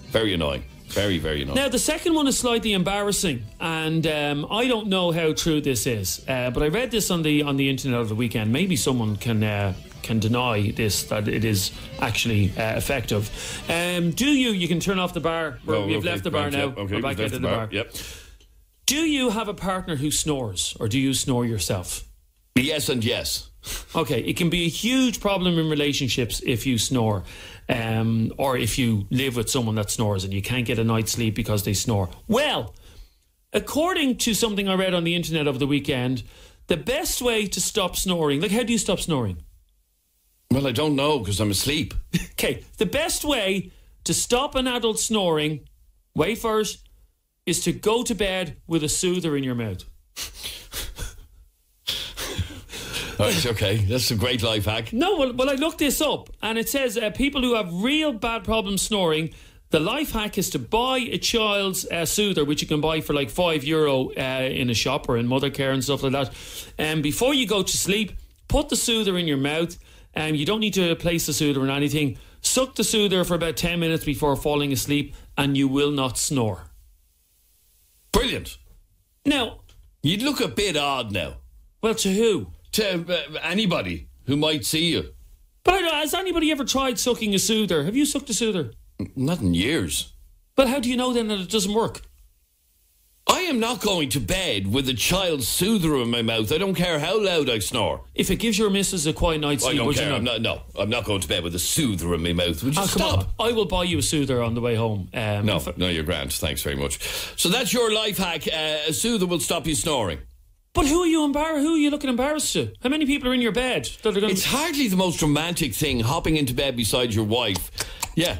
Speaker 3: Very annoying. Very, very annoying.
Speaker 10: Now, the second one is slightly embarrassing, and I don't know how true this is, but I read this on the internet over the weekend. Maybe someone can deny this, that it is actually effective. You can turn off the bar. We've left the bar now.
Speaker 3: Yep. Okay,
Speaker 10: we're back into the bar.
Speaker 3: Yep.
Speaker 10: Do you have a partner who snores, or do you snore yourself?
Speaker 3: Yes and yes.
Speaker 10: Okay, it can be a huge problem in relationships if you snore, or if you live with someone that snores and you can't get a night's sleep because they snore. Well, according to something I read on the internet over the weekend, the best way to stop snoring, how do you stop snoring?
Speaker 3: Well, I don't know because I'm asleep.
Speaker 10: Okay, the best way to stop an adult snoring, wait for it, is to go to bed with a soother in your mouth.
Speaker 3: Right, okay, that's a great life hack.
Speaker 10: No, well, I looked this up, and it says people who have real bad problems snoring, the life hack is to buy a child's soother, which you can buy for €5 in a shop or in Mothercare and stuff like that. And before you go to sleep, put the soother in your mouth. You don't need to place the soother in anything. Suck the soother for about 10 minutes before falling asleep, and you will not snore.
Speaker 3: Brilliant.
Speaker 10: Now,
Speaker 3: you'd look a bit odd now.
Speaker 10: Well, to who?
Speaker 3: To anybody who might see you.
Speaker 10: But has anybody ever tried sucking a soother? Have you sucked a soother?
Speaker 3: Not in years.
Speaker 10: But how do you know then that it doesn't work?
Speaker 3: I am not going to bed with a child soother in my mouth. I don't care how loud I snore.
Speaker 10: If it gives your missus a quiet night's sleep,
Speaker 3: I don't
Speaker 10: would
Speaker 3: care.
Speaker 10: you not?
Speaker 3: I'm not going to bed with a soother in my mouth. Would you
Speaker 10: Come
Speaker 3: stop?
Speaker 10: on. I will buy you a soother on the way home.
Speaker 3: No, you're grand. Thanks very much. So that's your life hack. A soother will stop you snoring.
Speaker 10: But who are you looking embarrassed to? How many people are in your bed?
Speaker 3: It's hardly the most romantic thing, hopping into bed beside your wife. Yeah,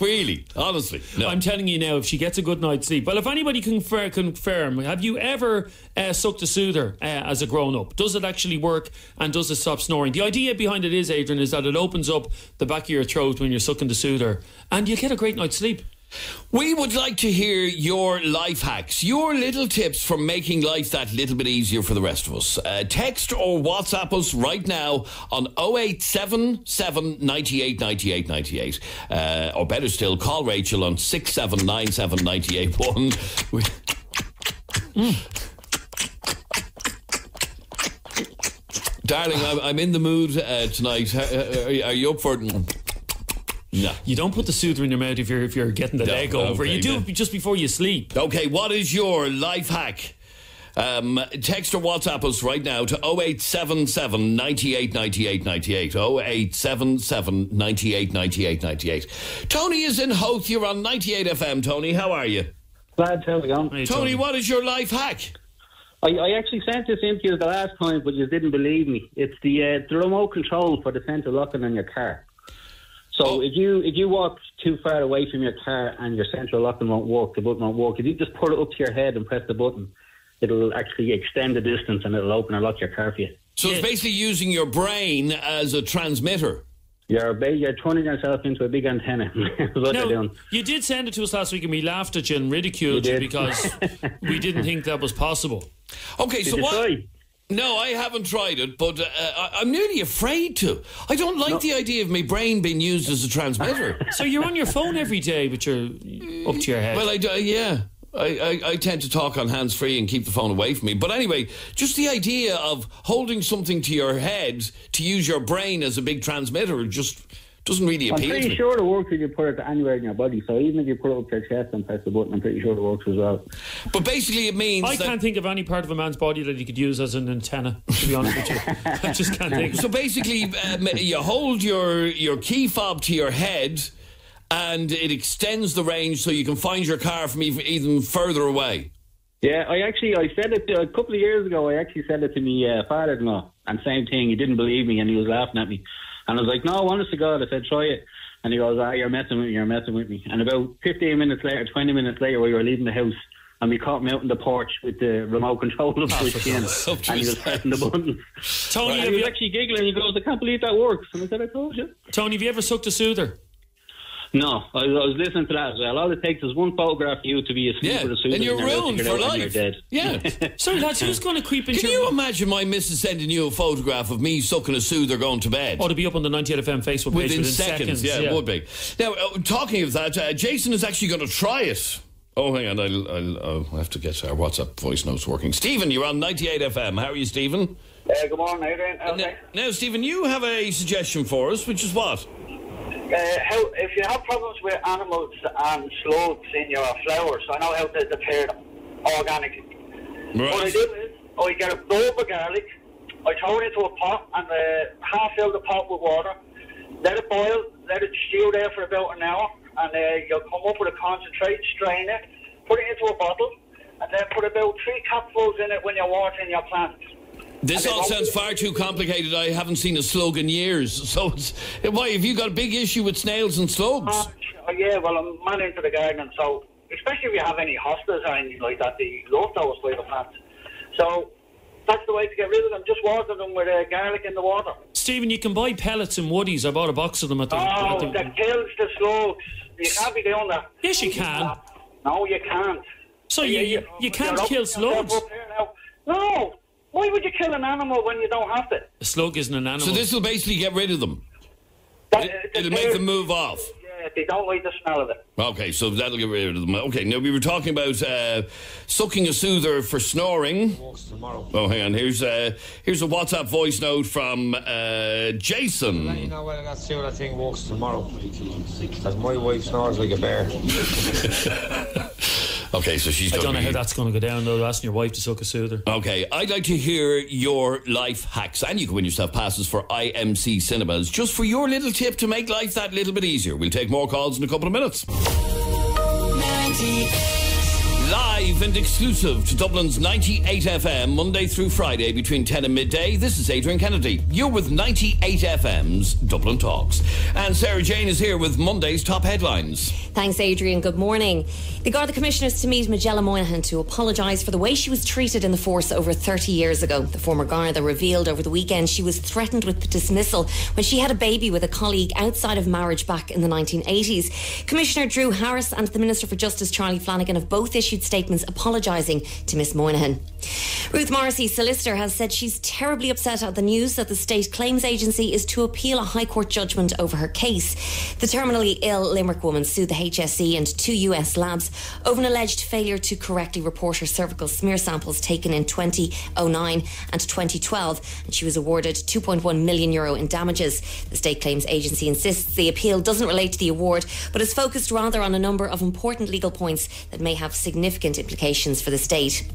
Speaker 3: really, honestly. No.
Speaker 10: I'm telling you now, if she gets a good night's sleep. Well, if anybody can confirm, have you ever sucked a soother as a grown-up? Does it actually work, and does it stop snoring? The idea behind it is, Adrian, is that it opens up the back of your throat when you're sucking the soother, and you get a great night's sleep.
Speaker 3: We would like to hear your life hacks, your little tips for making life that little bit easier for the rest of us. Text or WhatsApp us right now on 0877 98 98 98. Or better still, call Rachel on 6797 981. Darling, I'm in the mood tonight. Are you up for it? No.
Speaker 10: You don't put the soother in your mouth if you're getting the leg over. You do it just before you sleep.
Speaker 3: Okay, what is your life hack? Text or WhatsApp us right now to 0877 98 98 98. 0877 98 98 98. Tony is in Howth. You're on 98 FM. Tony, how are you?
Speaker 11: Glad to have you on.
Speaker 3: Hey, Tony, what is your life hack?
Speaker 11: I actually sent this in to you the last time, but you didn't believe me. It's the remote control for the central locking on your car. So if you walk too far away from your car and your central locking won't work, the button won't work, if you just put it up to your head and press the button, it'll actually extend the distance and it'll open and lock your car for you.
Speaker 3: So it's basically using your brain as a transmitter.
Speaker 11: You're turning yourself into a big antenna. That's what you're doing.
Speaker 10: You did send it to us last week and we laughed at you and ridiculed you because we didn't think that was possible.
Speaker 3: Okay,
Speaker 11: did
Speaker 3: so
Speaker 11: you
Speaker 3: what...
Speaker 11: Try?
Speaker 3: No, I haven't tried it, but I'm nearly afraid to. I don't like the idea of my brain being used as a transmitter.
Speaker 10: So you're on your phone every day, but you're up to your head.
Speaker 3: Well, I tend to talk on hands-free and keep the phone away from me. But anyway, just the idea of holding something to your head to use your brain as a big transmitter just doesn't really appeal to me.
Speaker 11: I'm pretty sure it works if you put it anywhere in your body. So even if you put it up to your chest and press the button, I'm pretty sure it works as well.
Speaker 3: But basically it means
Speaker 10: I can't think of any part of a man's body that he could use as an antenna, to be honest with you. I just can't think.
Speaker 3: So basically you hold your key fob to your head and it extends the range so you can find your car from even further away.
Speaker 11: Yeah, I said it a couple of years ago. I actually said it to my father-in-law, and same thing. He didn't believe me, and he was laughing at me. And I was like, "No, honest to God," I said, "Try it." And he goes, "You're messing with me." And about 15 minutes later, 20 minutes later, we were leaving the house, and we caught him out on the porch with the remote control of the skin, and he was pressing the button.
Speaker 10: Tony,
Speaker 11: and he was actually giggling. He goes, "I can't believe that works." And I said, "I told you."
Speaker 10: Tony, have you ever sucked a soother?
Speaker 11: No, I was listening to that as well. All it takes is one photograph of you to be asleep with a suit,
Speaker 3: and you're ruined for life.
Speaker 11: You're dead.
Speaker 3: Yeah.
Speaker 10: Sorry, lads, who's going to creep into...
Speaker 3: Can you imagine my missus sending you a photograph of me sucking a soother going to bed?
Speaker 10: Oh, to be up on the 98FM Facebook page within seconds.
Speaker 3: Yeah, it would be. Now, talking of that, Jason is actually going to try it. Oh, hang on, I'll have to get our WhatsApp voice notes working. Stephen, you're on 98 FM. How are you, Stephen?
Speaker 12: Good morning, Adrian. Okay.
Speaker 3: Now, Stephen, you have a suggestion for us, which is what?
Speaker 12: If you have problems with animals and slugs in your flowers, I know how to prepare them organically.
Speaker 3: Right.
Speaker 12: What I do is, I get a bulb of garlic, I throw it into a pot and half fill the pot with water, let it boil, let it stew there for about an hour, and you'll come up with a concentrate, strain it, put it into a bottle, and then put about 3 cupfuls in it when you're watering your plants.
Speaker 3: This all sounds far too complicated. I haven't seen a slug in years. So, why have you got a big issue with snails and slugs?
Speaker 12: Yeah, well, I'm man into the garden, so especially if you have any hostas or anything like that, they love those type of plants. So that's the way to get rid of them. Just water them with garlic in the water.
Speaker 10: Stephen, you can buy pellets and woodies. I bought a box of them at the...
Speaker 12: that kills the slugs. You can't be doing that.
Speaker 10: Yes, you can.
Speaker 12: No, you can't.
Speaker 10: So you can't kill slugs?
Speaker 12: No. Why would you kill an animal when you don't have to?
Speaker 10: A slug isn't an animal.
Speaker 3: So this will basically get rid of them? It'll make them move off?
Speaker 12: Yeah, they don't like the smell of it.
Speaker 3: Okay, so that'll get rid of them. Okay, now we were talking about sucking a soother for snoring. Oh, hang on. Here's a WhatsApp voice note from Jason.
Speaker 13: Let you know whether that soother thing works tomorrow. Because my wife snores like a bear.
Speaker 3: Okay, so she's
Speaker 10: I
Speaker 3: going
Speaker 10: don't
Speaker 3: to
Speaker 10: know how that's going to go down, though, asking your wife to suck a soother.
Speaker 3: Okay, I'd like to hear your life hacks, and you can win yourself passes for IMC Cinemas, just for your little tip to make life that little bit easier. We'll take more calls in a couple of minutes.
Speaker 2: 98.
Speaker 3: Live and exclusive to Dublin's 98 FM, Monday through Friday between 10 and midday. This is Adrian Kennedy. You're with 98 FM's Dublin Talks. And Sarah Jane is here with Monday's top headlines.
Speaker 13: Thanks, Adrian. Good morning. The Garda Commissioners to meet Magella Moynihan to apologise for the way she was treated in the force over 30 years ago. The former Garda revealed over the weekend she was threatened with dismissal when she had a baby with a colleague outside of marriage back in the 1980s. Commissioner Drew Harris and the Minister for Justice Charlie Flanagan have both issued statements apologising to Miss Moynihan. Ruth Morrissey's solicitor has said she's terribly upset at the news that the State Claims Agency is to appeal a High Court judgment over her case. The terminally ill Limerick woman sued the HSE and 2 US labs over an alleged failure to correctly report her cervical smear samples taken in 2009 and 2012, and she was awarded €2.1 million in damages. The State Claims Agency insists the appeal doesn't relate to the award, but is focused rather on a number of important legal points that may have significant implications for the state.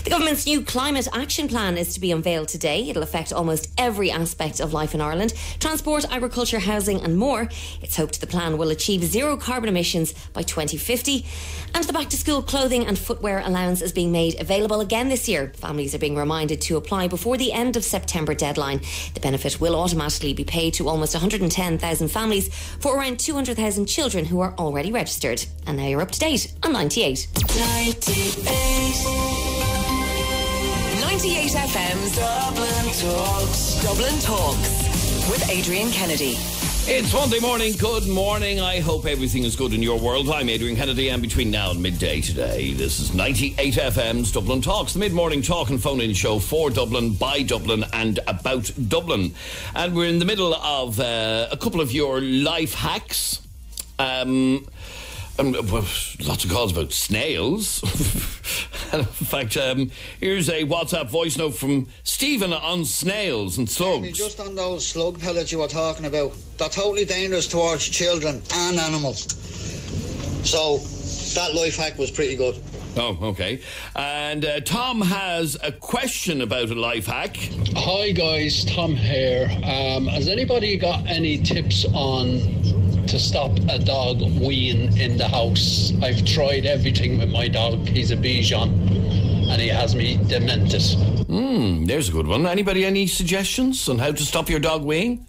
Speaker 13: The government's new climate action plan is to be unveiled today. It'll affect almost every aspect of life in Ireland: transport, agriculture, housing and more. It's hoped the plan will achieve zero carbon emissions by 2050. And the back-to-school clothing and footwear allowance is being made available again this year. Families are being reminded to apply before the end of September deadline. The benefit will automatically be paid to almost 110,000 families for around 200,000 children who are already registered. And now you're up to date on 98.
Speaker 2: 98 FM's Dublin Talks. Dublin Talks with Adrian Kennedy.
Speaker 3: It's Monday morning. Good morning. I hope everything is good in your world. I'm Adrian Kennedy, and between now and midday today, this is 98 FM's Dublin Talks, the mid-morning talk and phone-in show for Dublin, by Dublin and about Dublin. And we're in the middle of a couple of your life hacks. Lots of calls about snails. In fact, here's a WhatsApp voice note from Stephen on snails and slugs.
Speaker 14: Just on those slug pellets you were talking about, they're totally dangerous towards children and animals. So that life hack was pretty good.
Speaker 3: Oh, okay. And Tom has a question about a life hack.
Speaker 15: Hi guys, Tom here. Has anybody got any tips on to stop a dog weeing in the house? I've tried everything with my dog. He's a Bichon and he has me demented.
Speaker 3: There's a good one. Anybody any suggestions on how to stop your dog weeing?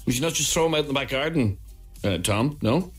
Speaker 3: We should not just throw him out in the back garden, Tom? No?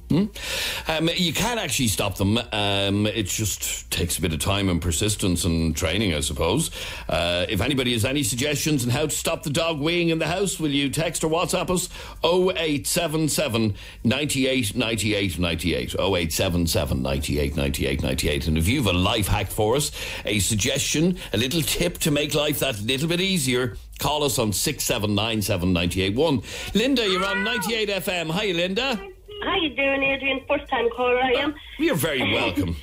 Speaker 3: You can actually stop them. It just takes a bit of time and persistence and training, I suppose. If anybody has any suggestions on how to stop the dog weeing in the house, will you text or WhatsApp us? 0877 98 98 98. 0877 98 98 98. And if you have a life hack for us, a suggestion, a little tip to make life that little bit easier, call us on 6797 981. Linda, you're on 98 FM. Hi, Linda.
Speaker 16: How you doing, Adrian? First time caller I am.
Speaker 3: You're very welcome.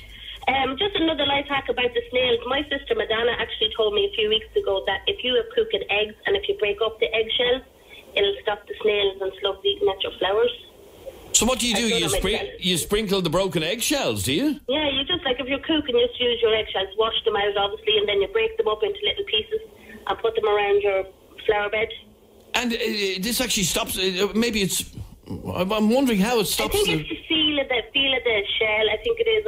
Speaker 16: Just another life hack about the snails. My sister Madonna actually told me a few weeks ago that if you have cooked eggs and if you break up the eggshells, it'll stop the snails and slugs eating at your flowers.
Speaker 3: So what do? You sprinkle the broken eggshells, do you?
Speaker 16: Yeah, you just, like, if you're cooking, just use your eggshells, wash them out obviously, and then you break them up into little pieces and put them around your flower bed. And
Speaker 3: this actually stops, maybe it's... I'm wondering how it stops.
Speaker 16: I think it's the feel of the shell. I think it is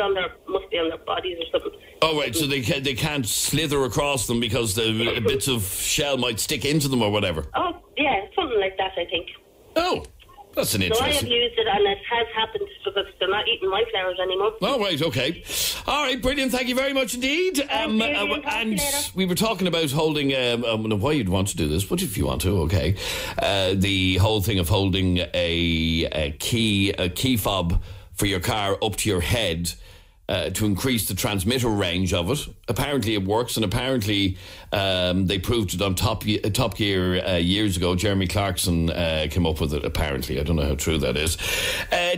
Speaker 16: must be on their bodies or something.
Speaker 3: Oh, right, so they can't slither across them because the bits of shell might stick into them or whatever.
Speaker 16: Oh, yeah, something like that, I think.
Speaker 3: Oh, that's an interesting...
Speaker 16: So I have used it and it has happened because they're not eating my flowers anymore.
Speaker 3: Oh, right, okay. All right, brilliant. Thank you very much indeed. And we were talking about holding... I don't know why you'd want to do this, but if you want to, okay. The whole thing of holding a key fob for your car up to your head to increase the transmitter range of it. Apparently it works, and apparently they proved it on Top Gear years ago. Jeremy Clarkson came up with it, apparently. I don't know how true that is.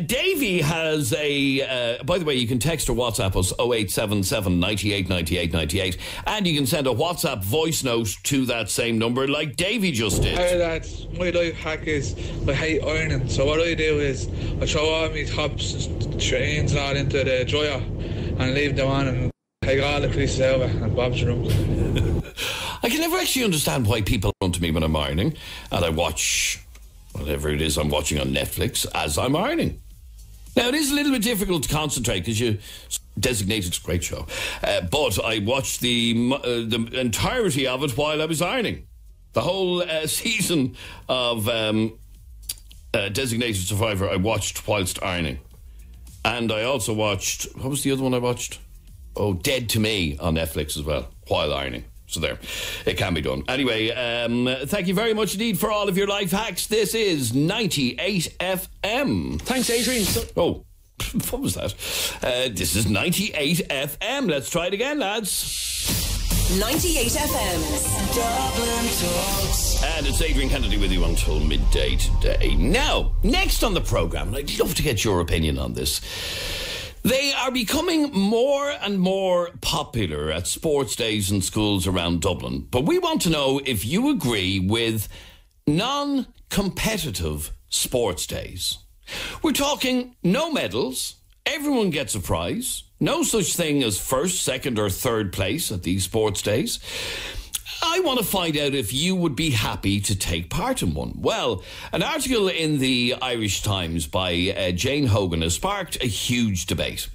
Speaker 3: Davey has a... by the way, you can text or WhatsApp us 0877 98 98 98, and you can send a WhatsApp voice note to that same number like Davey just did.
Speaker 17: Hi lads, my life hack is I hate ironing, so what I do is I throw all my tops, trains and all into the dryer, and leave them on and take all the pieces over and Bob's room.
Speaker 3: I can never actually understand why people run to me when I'm ironing and I watch whatever it is I'm watching on Netflix as I'm ironing. Now, it is a little bit difficult to concentrate because you Designated, it's a great show. But I watched the entirety of it while I was ironing. The whole season of Designated Survivor I watched whilst ironing. And I also watched, what was the other one I watched? Oh, Dead to Me on Netflix as well, while ironing. So there, it can be done. Anyway, thank you very much indeed for all of your life hacks. This is 98FM.
Speaker 10: Thanks, Adrian.
Speaker 3: Oh, what was that? This is 98FM. Let's try it again, lads.
Speaker 2: 98FM Dublin Talks.
Speaker 3: And it's Adrian Kennedy with you until midday today. Now, next on the programme, and I'd love to get your opinion on this. They are becoming more and more popular at sports days in schools around Dublin. But we want to know if you agree with non-competitive sports days. We're talking no medals, everyone gets a prize, no such thing as first, second or third place at these sports days. I want to find out if you would be happy to take part in one. Well, an article in the Irish Times by Jane Hogan has sparked a huge debate.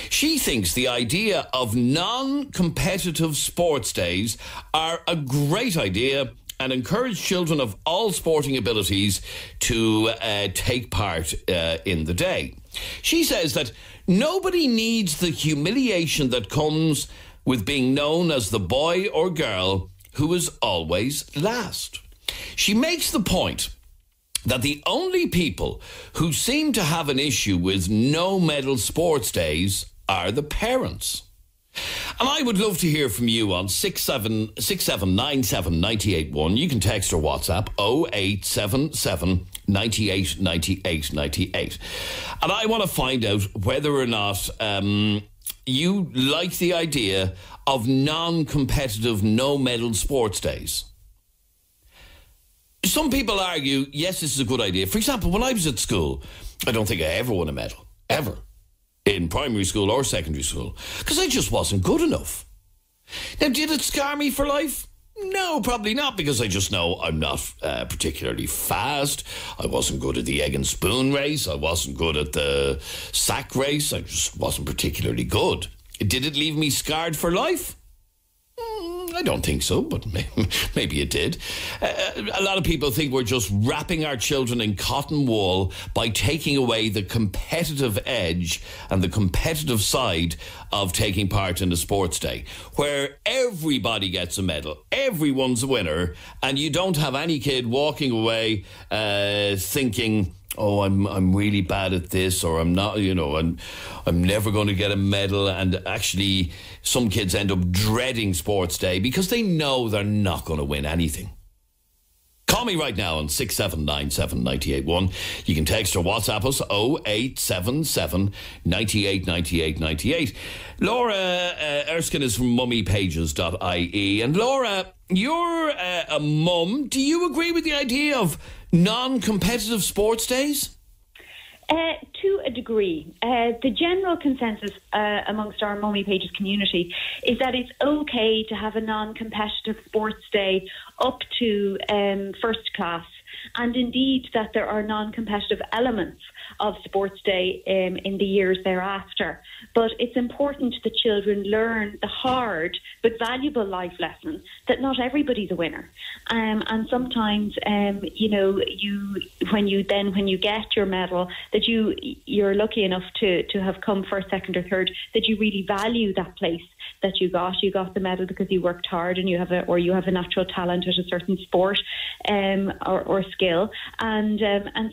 Speaker 3: She thinks the idea of non-competitive sports days are a great idea and encourage children of all sporting abilities to take part in the day. She says that nobody needs the humiliation that comes with being known as the boy or girl who is always last. She makes the point that the only people who seem to have an issue with no medal sports days are the parents. And I would love to hear from you on 6797981. You can text or WhatsApp 0877 98 98 98. And I want to find out whether or not you like the idea of non-competitive, no-medal sports days. Some people argue, yes, this is a good idea. For example, when I was at school, I don't think I ever won a medal, ever, in primary school or secondary school, because I just wasn't good enough. Now, did it scar me for life? No, probably not, because I just know I'm not particularly fast. I wasn't good at the egg and spoon race. I wasn't good at the sack race. I just wasn't particularly good. Did it leave me scarred for life? I don't think so, but maybe it did. A lot of people think we're just wrapping our children in cotton wool by taking away the competitive edge and the competitive side of taking part in a sports day, where everybody gets a medal, everyone's a winner, and you don't have any kid walking away thinking, oh, I'm really bad at this, or I'm not, I'm never going to get a medal. And actually, some kids end up dreading sports day because they know they're not going to win anything. Call me right now on 6797981. You can text or WhatsApp us 0877 98 98 98. Laura Erskine is from mummypages.ie. And Laura, you're a mum. Do you agree with the idea of non-competitive sports days?
Speaker 18: To a degree. The general consensus amongst our Mummy Pages community is that it's okay to have a non-competitive sports day up to first class, and indeed that there are non-competitive elements of sports day in the years thereafter. But it's important that children learn the hard but valuable life lesson that not everybody's a winner. And sometimes, when you get your medal, that you're lucky enough to have come first, second or third, that you really value that place that you got. You got the medal because you worked hard and you have a natural talent at a certain sport or skill, and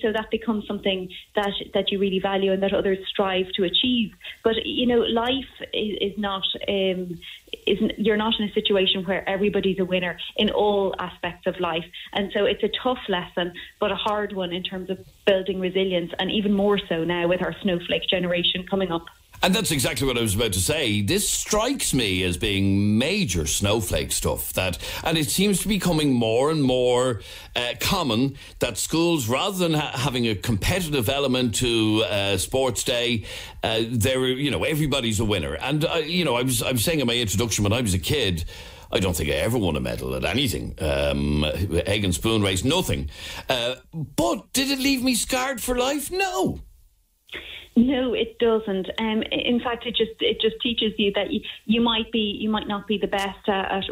Speaker 18: so that becomes something that you really value and that others strive to achieve. But life is not. You're not in a situation where everybody's a winner in all aspects of life, and so it's a tough lesson, but a hard one in terms of building resilience, and even more so now with our snowflake generation coming up.
Speaker 3: And that's exactly what I was about to say. This strikes me as being major snowflake stuff. And it seems to be becoming more and more common that schools, rather than having a competitive element to sports day, everybody's a winner. And I was saying in my introduction, when I was a kid, I don't think I ever won a medal at anything. Egg and spoon race, nothing. But did it leave me scarred for life? No.
Speaker 18: No, it doesn't. In fact, it just teaches you that you might not be the best at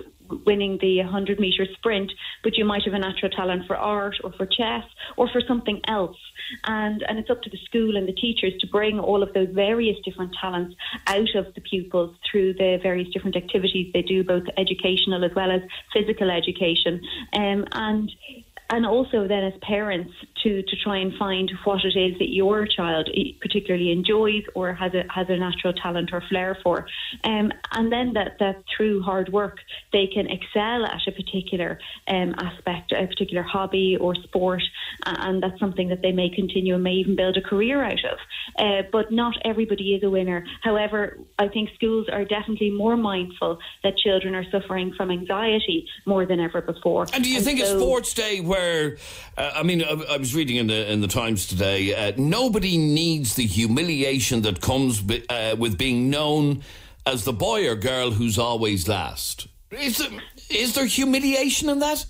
Speaker 18: winning the 100-metre sprint, but you might have a natural talent for art or for chess or for something else. And it's up to the school and the teachers to bring all of those various different talents out of the pupils through the various different activities they do, both educational as well as physical education. And also then as parents to try and find what it is that your child particularly enjoys or has a natural talent or flair for. And then that through hard work they can excel at a particular aspect, a particular hobby or sport, and that's something that they may continue and may even build a career out of. But not everybody is a winner. However, I think schools are definitely more mindful that children are suffering from anxiety more than ever before.
Speaker 3: And do you think a sports day where I was reading in the Times today, nobody needs the humiliation that comes with being known as the boy or girl who's always last. Is there humiliation in that?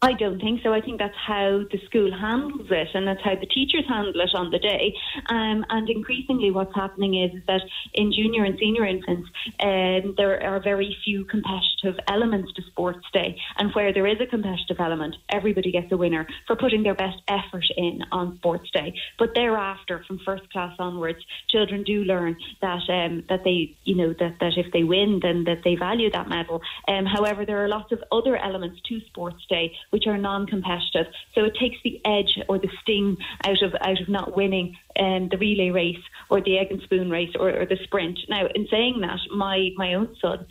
Speaker 18: I don't think so. I think that's how the school handles it, and that's how the teachers handle it on the day. And increasingly what's happening is that in junior and senior infants, there are very few competitive elements to sports day. And where there is a competitive element, everybody gets a winner for putting their best effort in on sports day. But thereafter, from first class onwards, children do learn that they, that if they win, then that they value that medal. However, there are lots of other elements to sports day which are non-competitive. So it takes the edge or the sting out of not winning the relay race or the egg and spoon race or the sprint. Now, in saying that, my own son,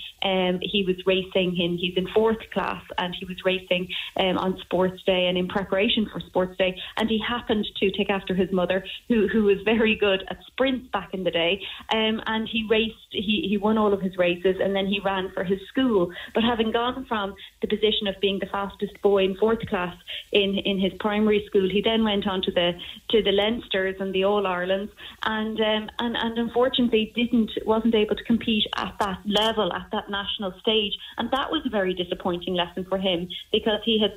Speaker 18: he was racing he's in fourth class, and he was racing on sports day and in preparation for sports day, and he happened to take after his mother, who was very good at sprints back in the day, and he raced, he won all of his races, and then he ran for his school. But having gone from the position of being the fastest boy in fourth class in his primary school, he then went on to the Leinsters and the All-Irelands, and unfortunately wasn't able to compete at that level, at that national stage, and that was a very disappointing lesson for him, because he had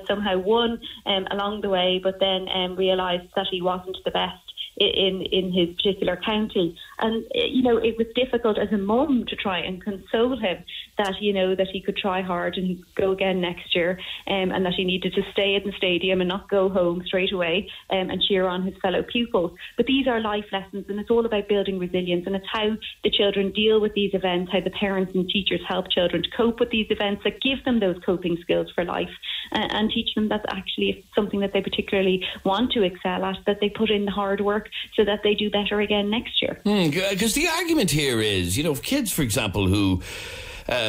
Speaker 18: somehow won along the way, but then realised that he wasn't the best in his particular county. And it was difficult as a mum to try and console him that that he could try hard and he could go again next year, and that he needed to stay in the stadium and not go home straight away and cheer on his fellow pupils. But these are life lessons, and it's all about building resilience, and it's how the children deal with these events, how the parents and teachers help children to cope with these events, that give them those coping skills for life, and teach them that actually if it's something that they particularly want to excel at, that they put in the hard work so that they do better again next year.
Speaker 3: Because the argument here is, kids, for example, who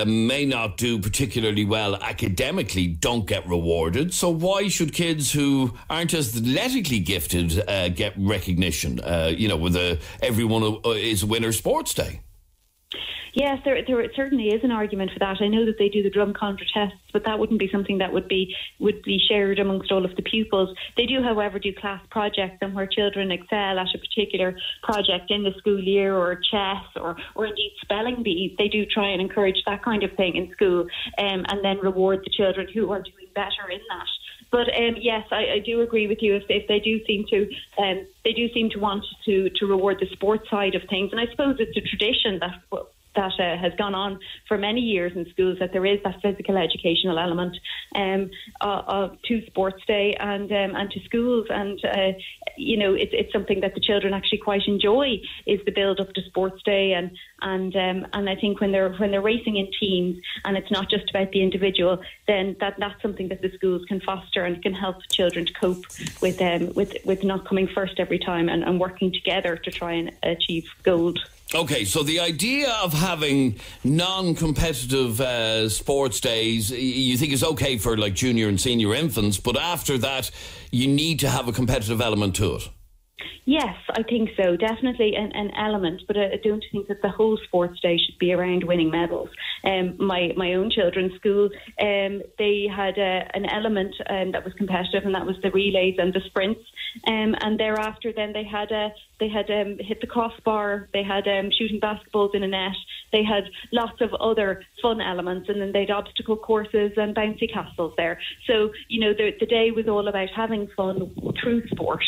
Speaker 3: may not do particularly well academically don't get rewarded. So why should kids who aren't as athletically gifted get recognition? Everyone is a winner sports day.
Speaker 18: Yes, there certainly is an argument for that. I know that they do the drum contra tests, but that wouldn't be something that would be shared amongst all of the pupils. They do, however, do class projects, and where children excel at a particular project in the school year, or chess, or indeed spelling bees, they do try and encourage that kind of thing in school, and then reward the children who are doing better in that. But yes, I do agree with you. If they do seem to want to reward the sports side of things, and I suppose it's a tradition that has gone on for many years in schools, that there is that physical educational element to sports day and to schools, and it's something that the children actually quite enjoy, is the build up to sports day, and I think when they're racing in teams and it's not just about the individual, then that's something that the schools can foster and can help children to cope with not coming first every time, and working together to try and achieve gold.
Speaker 3: Okay, so the idea of having non-competitive sports days, you think is okay for like junior and senior infants, but after that, you need to have a competitive element to it.
Speaker 18: Yes, I think so. Definitely an element, but I don't think that the whole sports day should be around winning medals. My own children's school, they had an element that was competitive, and that was the relays and the sprints. And thereafter, then they had hit the crossbar. They had shooting basketballs in a net. They had lots of other fun elements, and then they had obstacle courses and bouncy castles there. So, the day was all about having fun through sport.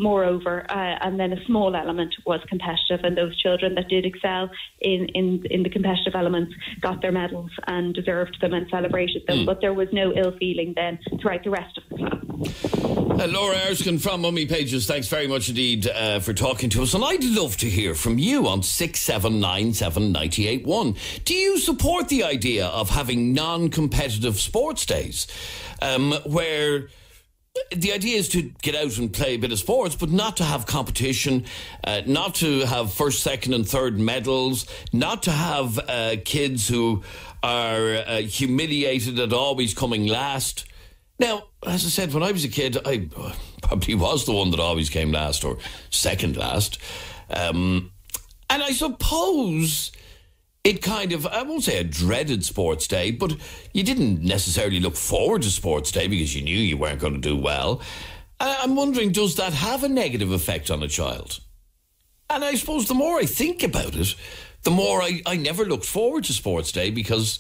Speaker 18: Moreover, and then a small element was competitive, and those children that did excel in the competitive elements got their medals and deserved them and celebrated them. But there was no ill feeling then throughout the rest of the class.
Speaker 3: Laura Erskine from Mummy Pages, thanks very much indeed for talking to us. And I'd love to hear from you on 6797 981. Do you support the idea of having non-competitive sports days where the idea is to get out and play a bit of sports, but not to have competition, not to have first, second and third medals, not to have kids who are humiliated at always coming last? Now, as I said, when I was a kid, I probably was the one that always came last or second last. And I suppose it kind of, I won't say a dreaded sports day, but you didn't necessarily look forward to sports day because you knew you weren't going to do well. I'm wondering, does that have a negative effect on a child? And I suppose the more I think about it, the more I never looked forward to sports day because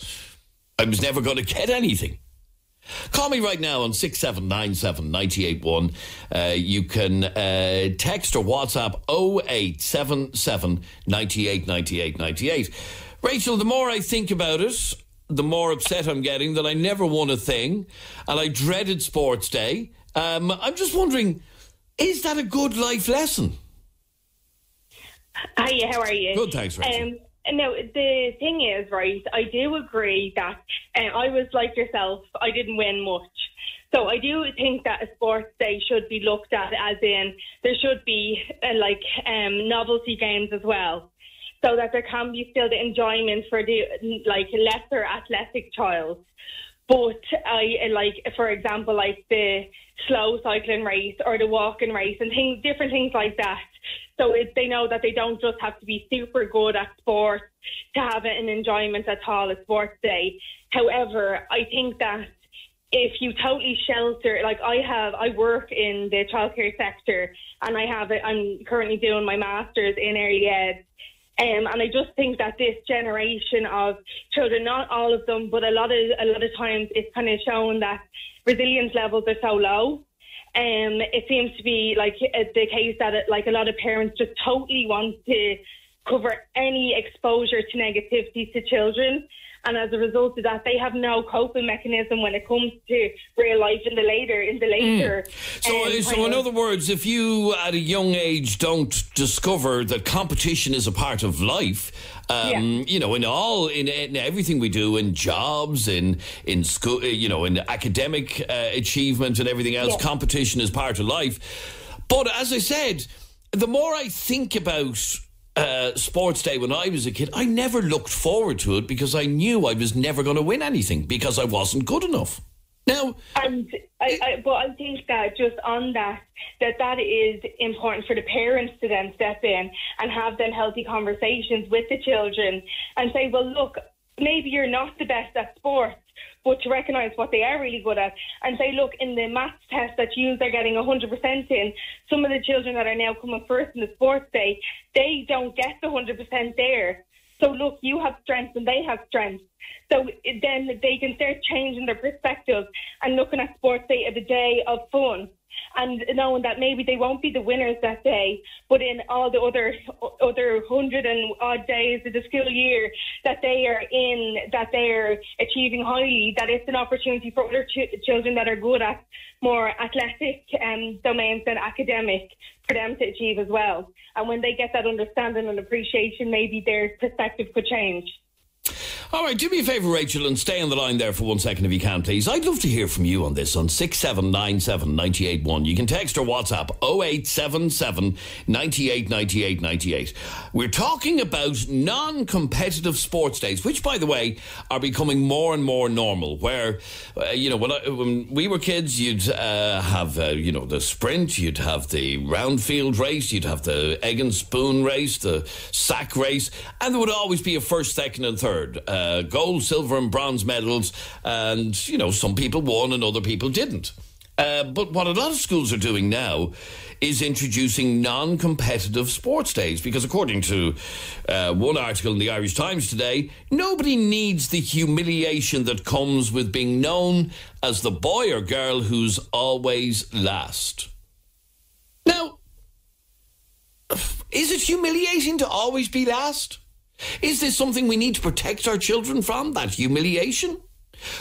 Speaker 3: I was never going to get anything. Call me right now on 6797 981. You can text or WhatsApp 0877 98 98 98. Rachel, the more I think about it, the more upset I'm getting that I never won a thing and I dreaded sports day. I'm just wondering, is that a good life lesson?
Speaker 19: Hiya, how are you?
Speaker 3: Good, thanks, Rachel.
Speaker 19: No, the thing is, right, I do agree that I was like yourself, I didn't win much. So I do think that a sports day should be looked at as in there should be novelty games as well, so that there can be still the enjoyment for the lesser athletic child. But for example, the slow cycling race or the walking race and different things like that. So they know that they don't just have to be super good at sports to have an enjoyment at all at sports day. However, I think that if you totally shelter, I work in the childcare sector and I'm currently doing my master's in early ed. And I just think that this generation of children, not all of them, but a lot of times it's kind of shown that resilience levels are so low. It seems to be the case that a lot of parents just totally want to cover any exposure to negativity to children. And as a result of that, they have no coping mechanism when it comes to real life in the later.
Speaker 3: So in other words, if you at a young age don't discover that competition is a part of life, in everything we do, in jobs, in school, in academic achievement and everything else, competition is part of life. But as I said, the more I think about sports day when I was a kid, I never looked forward to it because I knew I was never going to win anything because I wasn't good enough. Now,
Speaker 19: and I think that just on that is important for the parents to then step in and have then healthy conversations with the children and say, well, look, maybe you're not the best at sports, but to recognise what they are really good at and say, look, in the maths test that you are getting 100% in, some of the children that are now coming first in the sports day, they don't get the 100% there. So look, you have strengths and they have strengths. So then they can start changing their perspective and looking at sports day as a day of fun. And knowing that maybe they won't be the winners that day, but in all the other 100 and odd days of the school year that they are in, that they're achieving highly, that it's an opportunity for other children that are good at more athletic domains than academic for them to achieve as well. And when they get that understanding and appreciation, maybe their perspective could change.
Speaker 3: All right, do me a favour, Rachel, and stay on the line there for 1 second if you can, please. I'd love to hear from you on this on 6797 981. You can text or WhatsApp 0877 98 98 98. We're talking about non-competitive sports days, which, by the way, are becoming more and more normal, where, when we were kids, you'd have, the sprint, you'd have the round field race, you'd have the egg and spoon race, the sack race, and there would always be a first, second and third. Gold, silver and bronze medals, and, some people won and other people didn't. But what a lot of schools are doing now is introducing non-competitive sports days, because according to one article in the Irish Times today, nobody needs the humiliation that comes with being known as the boy or girl who's always last. Now, is it humiliating to always be last? Is this something we need to protect our children from, that humiliation?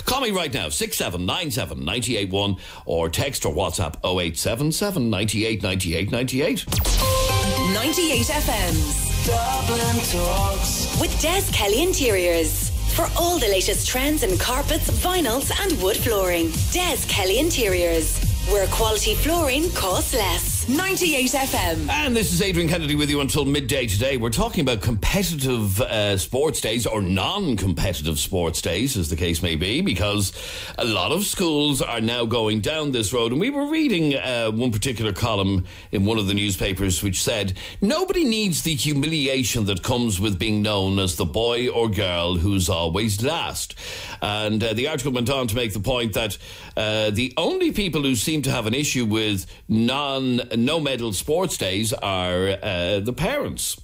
Speaker 3: Call me right now, 6797 981, or text or WhatsApp 0877 98 98 98.
Speaker 2: 98FM's
Speaker 1: Dublin Talks. With Des Kelly Interiors. For all the latest trends in carpets, vinyls and wood flooring. Des Kelly Interiors. Where quality flooring costs less.
Speaker 2: 98FM.
Speaker 3: And this is Adrian Kennedy with you until midday today. We're talking about competitive sports days, or non-competitive sports days, as the case may be, because a lot of schools are now going down this road. And we were reading one particular column in one of the newspapers which said, nobody needs the humiliation that comes with being known as the boy or girl who's always last. And the article went on to make the point that the only people who seem to have an issue with no-medal sports days are the parents.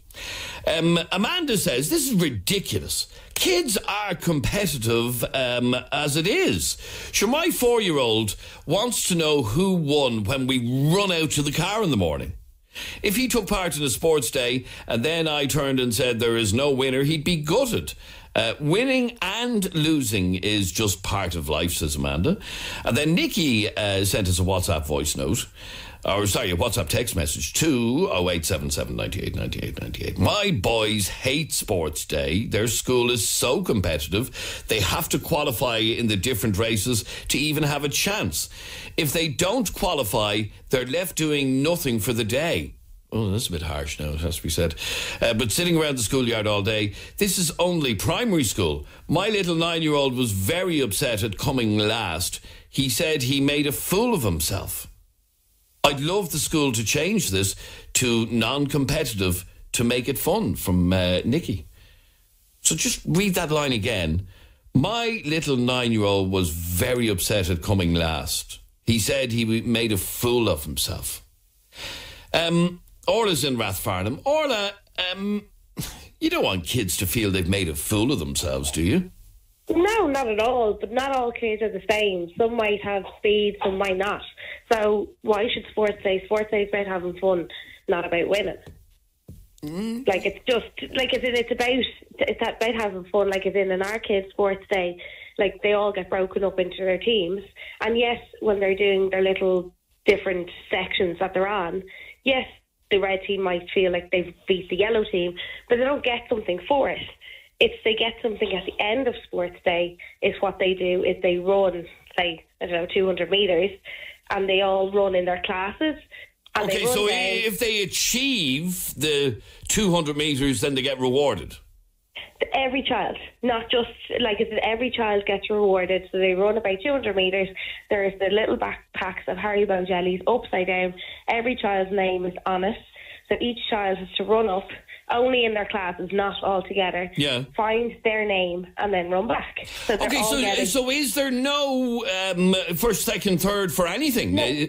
Speaker 3: Amanda says, this is ridiculous. Kids are competitive as it is. Sure, my 4-year-old wants to know who won when we run out to the car in the morning. If he took part in a sports day and then I turned and said there is no winner, he'd be gutted. Winning and losing is just part of life, says Amanda. And then Nikki sent us a WhatsApp voice note. A WhatsApp text message to 0877 98 98 98. My boys hate sports day. Their school is so competitive, they have to qualify in the different races to even have a chance. If they don't qualify, they're left doing nothing for the day. Oh, that's a bit harsh now, it has to be said. But sitting around the schoolyard all day, this is only primary school. My little 9-year-old was very upset at coming last. He said he made a fool of himself. I'd love the school to change this to non-competitive to make it fun, from Nikki. So just read that line again. My little 9-year-old was very upset at coming last. He said he made a fool of himself. Orla's in Rathfarnham. Orla, you don't want kids to feel they've made a fool of themselves, do you?
Speaker 7: No, not at all. But not all kids are the same. Some might have speed, some might not. So why should sports day? Sports day is about having fun, not about winning. Like, it's just, like, it's about having fun. Like, as in our kids' sports day, like, they all get broken up into their teams. And yes, when they're doing their little different sections that they're on, yes, the red team might feel like they've beat the yellow team, but they don't get something for it. It's they get something at the end of sports day. Is what they do is they run, say, 200 metres, and they all run in their classes. And
Speaker 3: okay, so if they achieve the 200 metres, then they get rewarded?
Speaker 7: Every child, not just, like, every child gets rewarded. So they run about 200 metres. There's the little backpacks of Haribo jellies upside down. Every child's name is on it. So each child has to run up, only in their classes, not all together. Yeah. Find their name and then run back. So
Speaker 3: so is there no first, second, third for anything?
Speaker 7: No.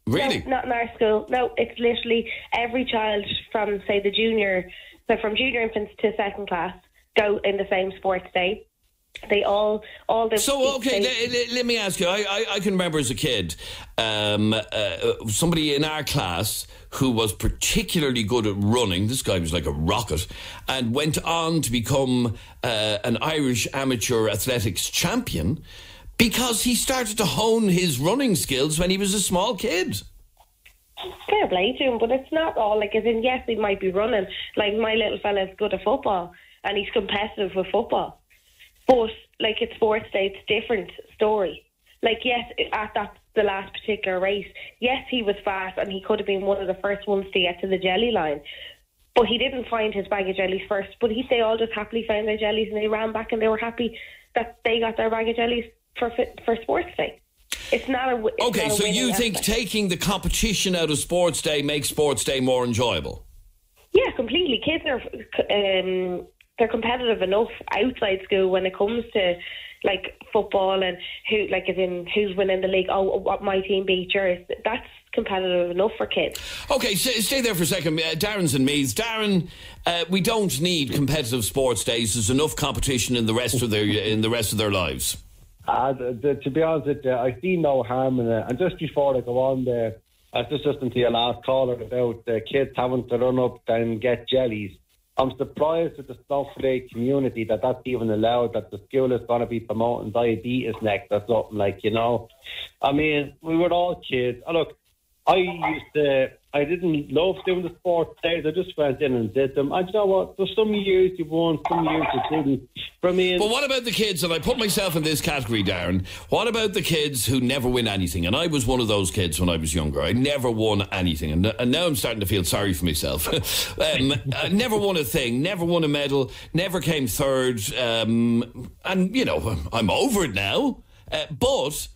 Speaker 3: Really?
Speaker 7: No, not in our school. No, it's literally every child from, say, from junior infants to second class go in the same sports day. They all the.
Speaker 3: So okay, let me ask you. I can remember as a kid, somebody in our class who was particularly good at running. This guy was like a rocket, and went on to become an Irish amateur athletics champion because he started to hone his running skills when he was a small kid.
Speaker 7: Fair play to him, but it's not all, like, as in, yes, he might be running. Like, my little fella's good at football, and he's competitive with football.
Speaker 19: But, like, it's sports day, it's a different story. Like, yes, at the last particular race, yes, he was fast and he could have been one of the first ones to get to the jelly line. But he didn't find his bag of jellies first. But they all just happily found their jellies and they ran back and they were happy that they got their bag of jellies for sports day. It's not a
Speaker 3: okay, so you think taking the competition out of sports day makes sports day more enjoyable?
Speaker 19: Yeah, completely. Kids are they're competitive enough outside school when it comes to like football and who's winning the league. Oh, what my team beat yours. That's competitive enough for kids.
Speaker 3: Okay, stay there for a second. Darren's in Meath. Darren, we don't need competitive sports days. There's enough competition in the rest of their lives.
Speaker 20: To be honest with you, I see no harm in it. And just before I go on there, I was just listening to your last caller about the kids having to run up and get jellies. I'm surprised at the snowflake community that that's even allowed, that the school is going to be promoting diabetes next or something, like, you know. I mean, we were all kids. Look, I didn't love doing the sports days. I just went in and did them. And you know what? There's some years you won, some years you didn't. But
Speaker 3: what about the kids, and I put myself in this category, Darren, what about the kids who never win anything? And I was one of those kids when I was younger. I never won anything. And now I'm starting to feel sorry for myself. I never won a thing, never won a medal, never came third. And, you know, I'm over it now. But...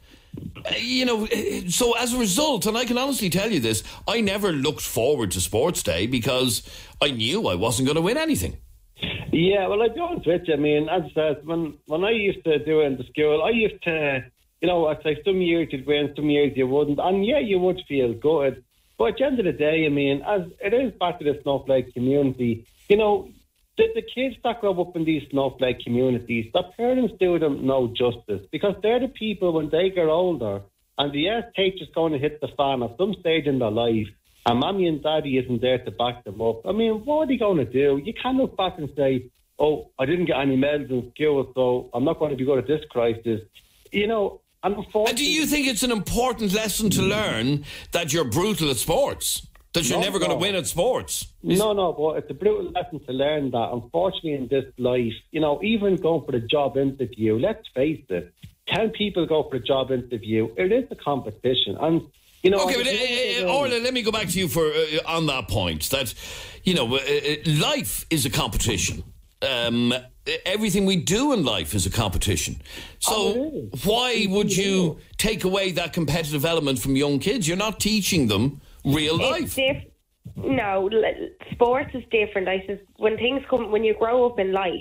Speaker 3: you know, so as a result, and I can honestly tell you this, I never looked forward to sports day because I knew I wasn't going to win anything.
Speaker 20: Yeah, well, I'll be honest with you. I mean, as I said, when I used to do it in the school, I used to, you know, I'd say some years you'd win, some years you wouldn't, and yeah, you would feel good. But at the end of the day, I mean, as it is back to the snowflake community, you know, the kids that grow up in these snowflake communities, the parents do them no justice, because they're the people when they get older and the SH is going to hit the fan at some stage in their life and mommy and daddy isn't there to back them up. I mean, what are they going to do? You can't look back and say, oh, I didn't get any medals in school, so I'm not going to be good at this crisis. You know, and
Speaker 3: do you think it's an important lesson to learn that you're brutal at sports? That you're never going to win at sports?
Speaker 20: No, but it's a brutal lesson to learn that. Unfortunately, in this life, you know, even going for a job interview, let's face it, 10 people go for a job interview. It is a competition. And, you know...
Speaker 3: Okay, but Orla, let me go back to you for on that point, that, you know, life is a competition. Everything we do in life is a competition. So why would you take away that competitive element from young kids? You're not teaching them real life.
Speaker 19: No, sports is different. I said when you grow up in life,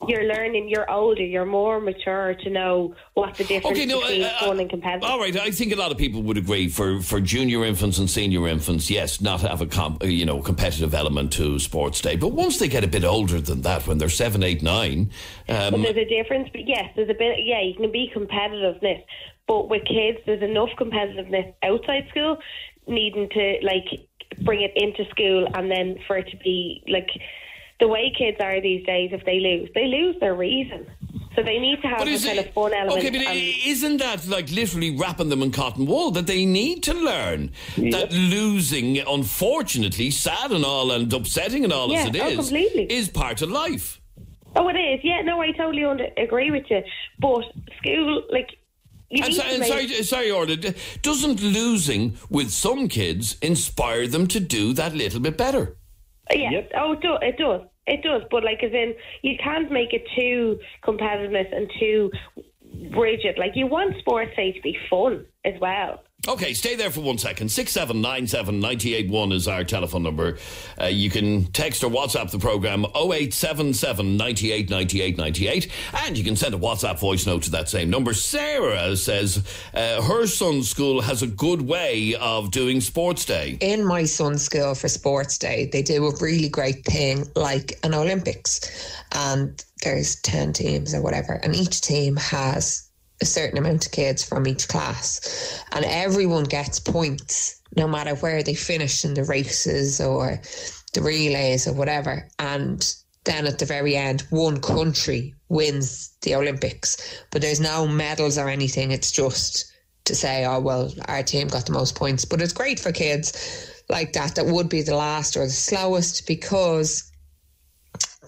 Speaker 19: you're learning, you're older, you're more mature to know what the difference between fun and competitive.
Speaker 3: All right, I think a lot of people would agree for junior infants and senior infants, yes, not have a competitive element to sports day. But once they get a bit older than that, when they're 7, 8, 9...
Speaker 19: but there's a difference. But yes, there's a bit, you can be competitiveness. But with kids, there's enough competitiveness outside school, needing to, like, bring it into school, and then for it to be, like... The way kids are these days, if they lose their reason. So they need to have a kind of fun element.
Speaker 3: Okay, but isn't that like literally wrapping them in cotton wool? That they need to learn that losing, unfortunately, sad and all and upsetting and all as it is part of life.
Speaker 19: Oh, it is. Yeah, no, I totally agree with you. But school, like...
Speaker 3: Sorry, Orla, doesn't losing with some kids inspire them to do that little bit better?
Speaker 19: Yes. Yep. Oh, it does. But like, as in, you can't make it too competitiveness and too rigid. Like, you want sports day to be fun as well.
Speaker 3: Okay, stay there for 1 second. 6797 981 is our telephone number. You can text or WhatsApp the programme 0877 98 98 98, and you can send a WhatsApp voice note to that same number. Sarah says her son's school has a good way of doing sports day.
Speaker 21: In my son's school for sports day, they do a really great thing like an Olympics, and there's 10 teams or whatever, and each team has a certain amount of kids from each class, and everyone gets points no matter where they finish in the races or the relays or whatever. And then at the very end, one country wins the Olympics, but there's no medals or anything. It's just to say, oh well, our team got the most points. But it's great for kids like that would be the last or the slowest, because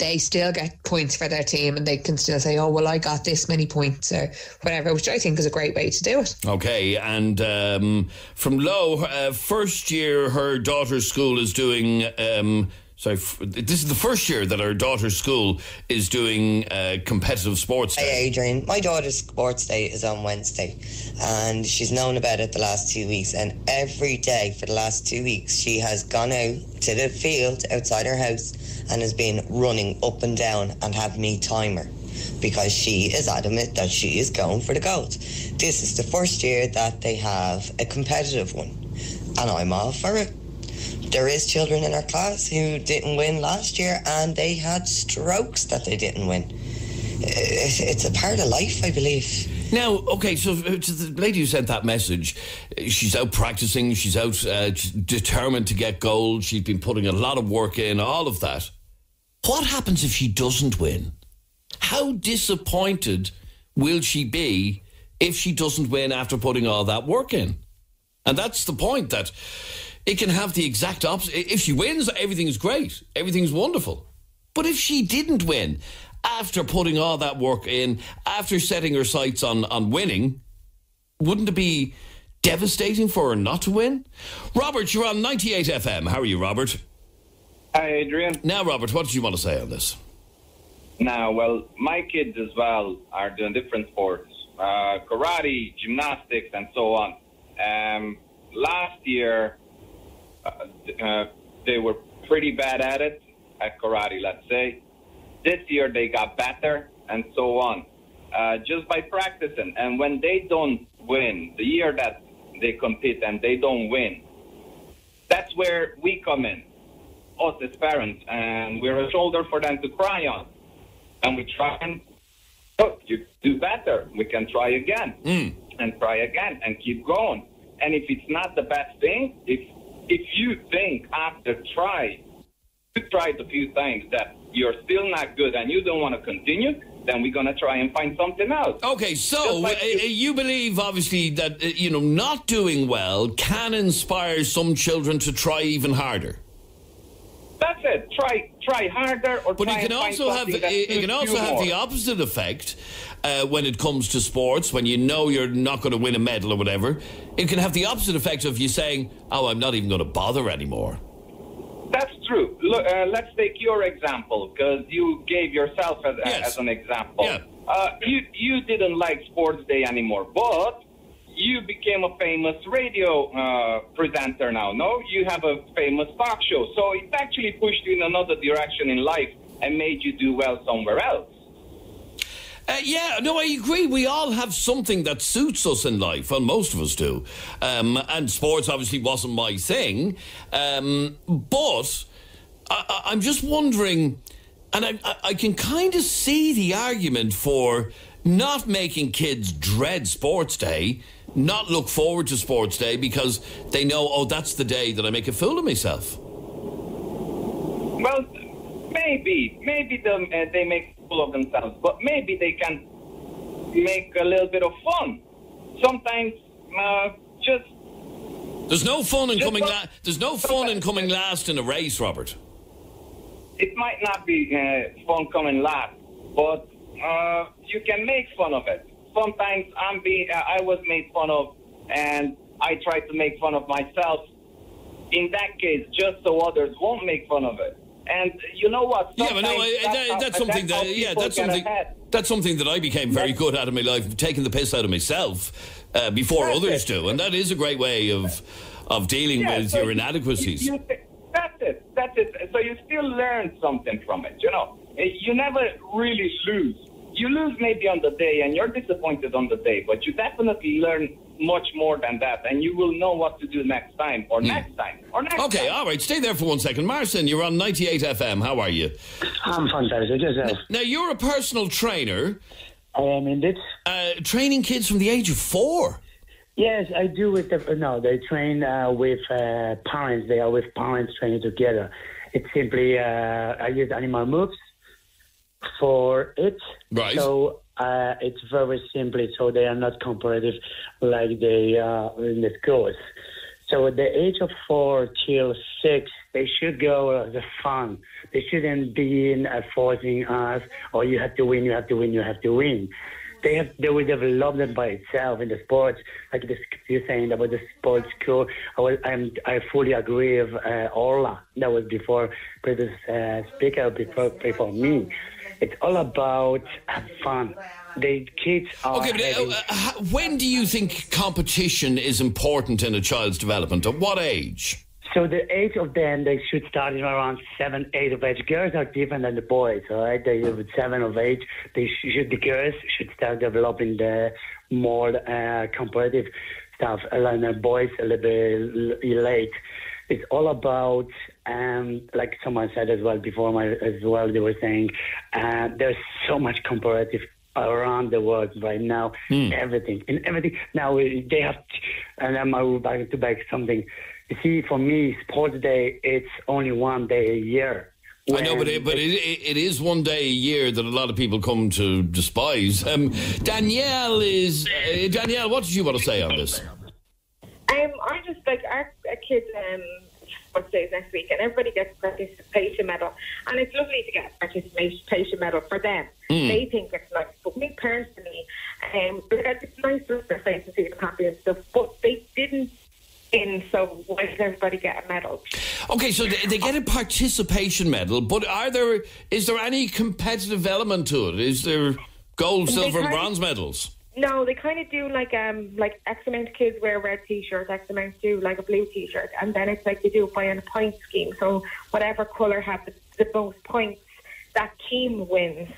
Speaker 21: they still get points for their team, and they can still say, oh, well, I got this many points or whatever, which I think is a great way to do it.
Speaker 3: Okay, and from Lowe, first year her daughter's school is doing... this is the first year that our daughter's school is doing competitive sports day.
Speaker 4: Hey, Adrian. My daughter's sports day is on Wednesday, and she's known about it the last 2 weeks, and every day for the last 2 weeks she has gone out to the field outside her house and has been running up and down and have me time her, because she is adamant that she is going for the gold. This is the first year that they have a competitive one, and I'm all for it. There is children in our class who didn't win last year, and they had strokes that they didn't win. It's a part of life, I believe.
Speaker 3: Now, okay, so to the lady who sent that message, she's out practicing, she's out determined to get gold, she's been putting a lot of work in, all of that. What happens if she doesn't win? How disappointed will she be if she doesn't win after putting all that work in? And that's the point, that it can have the exact opposite. If she wins, everything's great. Everything's wonderful. But if she didn't win, after putting all that work in, after setting her sights on winning, wouldn't it be devastating for her not to win? Robert, you're on 98 FM. How are you, Robert?
Speaker 22: Hi, Adrian.
Speaker 3: Now, Robert, what did you want to say on this?
Speaker 22: Now, well, my kids as well are doing different sports. Karate, gymnastics, and so on. Last year... they were pretty bad at it, at karate, let's say. This year they got better, and so on, just by practicing. And when they don't win, the year that they compete and they don't win, that's where we come in, us as parents, and we're a shoulder for them to cry on. And we try and, oh, you do better. We can try again, and try again, and keep going. And if it's not the best thing, if you think after you tried a few times that you're still not good and you don't want to continue, then we're going to try and find something else.
Speaker 3: Okay, so you believe, obviously, that, not doing well can inspire some children to try even harder.
Speaker 22: That's it. Try harder, or
Speaker 3: but
Speaker 22: try
Speaker 3: it can
Speaker 22: and
Speaker 3: also
Speaker 22: find
Speaker 3: have
Speaker 22: something that
Speaker 3: it can also have the opposite effect when it comes to sports. When you know you're not going to win a medal or whatever, it can have the opposite effect of you saying, "Oh, I'm not even going to bother anymore."
Speaker 22: That's true. Look, let's take your example, because you gave yourself as an example. Yeah. You didn't like sports day anymore, but you became a famous radio presenter now, no? You have a famous talk show. So it actually pushed you in another direction in life and made you do well somewhere else.
Speaker 3: I agree. We all have something that suits us in life, and most of us do. And sports obviously wasn't my thing. But I'm just wondering, and I can kind of see the argument for not making kids dread sports day, not look forward to sports day, because they know, oh, that's the day that I make a fool of myself.
Speaker 22: Well, maybe they make a fool of themselves, but maybe they can make a little bit of fun. Sometimes, just
Speaker 3: there's no fun in coming. There's no fun in coming last in a race, Robert.
Speaker 22: It might not be fun coming last, but you can make fun of it. Sometimes I was made fun of, and I try to make fun of myself. In that case, just so others won't make fun of it. And you know what?
Speaker 3: That's something that I became very good at in my life, taking the piss out of myself before others do, and that is a great way of dealing with your inadequacies.
Speaker 22: That's it. So you still learn something from it. You never really lose. You lose maybe on the day, and you're disappointed on the day, but you definitely learn much more than that, and you will know what to do next time, or next time, or next time.
Speaker 3: Okay, all right, stay there for 1 second. Marcin, you're on 98 FM. How are you?
Speaker 23: I'm fantastic. Yourself?
Speaker 3: Now, you're a personal trainer.
Speaker 23: I am indeed.
Speaker 3: Training kids from the age of 4.
Speaker 23: Yes, I do. They train with parents. They are with parents training together. It's simply, I use animal moves for it.
Speaker 3: Right.
Speaker 23: So it's very simply, so they are not competitive like they are in the schools. So at the age of 4 till 6, they should go as a fun. They shouldn't be in forcing us, or you have to win, you have to win, you have to win. They will develop them by itself in the sports, like you're saying about the sports school. I fully agree with Orla. That was before previous speaker before me. It's all about fun. The kids are...
Speaker 3: Okay, but when do you think competition is important in a child's development? At what age?
Speaker 23: So the age of them, they should start in around 7, 8 of age. Girls are different than the boys, all right? They with 7 of age, the girls should start developing the more competitive stuff, and the boys a little bit late. It's all about, like someone said as well before, they were saying, there's so much competitive around the world right now. Everything. Now they have, and I'm back to back something. You see, for me, sports day, it's only one day a year.
Speaker 3: I know, but it is one day a year that a lot of people come to despise. Danielle, what did you want to say on this?
Speaker 5: I just like our kids' sports days next week, and everybody gets a participation medal, and it's lovely to get a participation medal for them. They think it's nice, but me personally, it's nice to look at their face and see them happy and stuff, but they didn't. So why does everybody get a medal?
Speaker 3: Okay, so they get a participation medal, but is there any competitive element to it? Is there gold, silver, and bronze medals?
Speaker 5: No, they kind of do like X amount of kids wear red t-shirts, X amount do like a blue t-shirt, and then it's like they do it by a point scheme. So whatever colour has the most points, that team wins.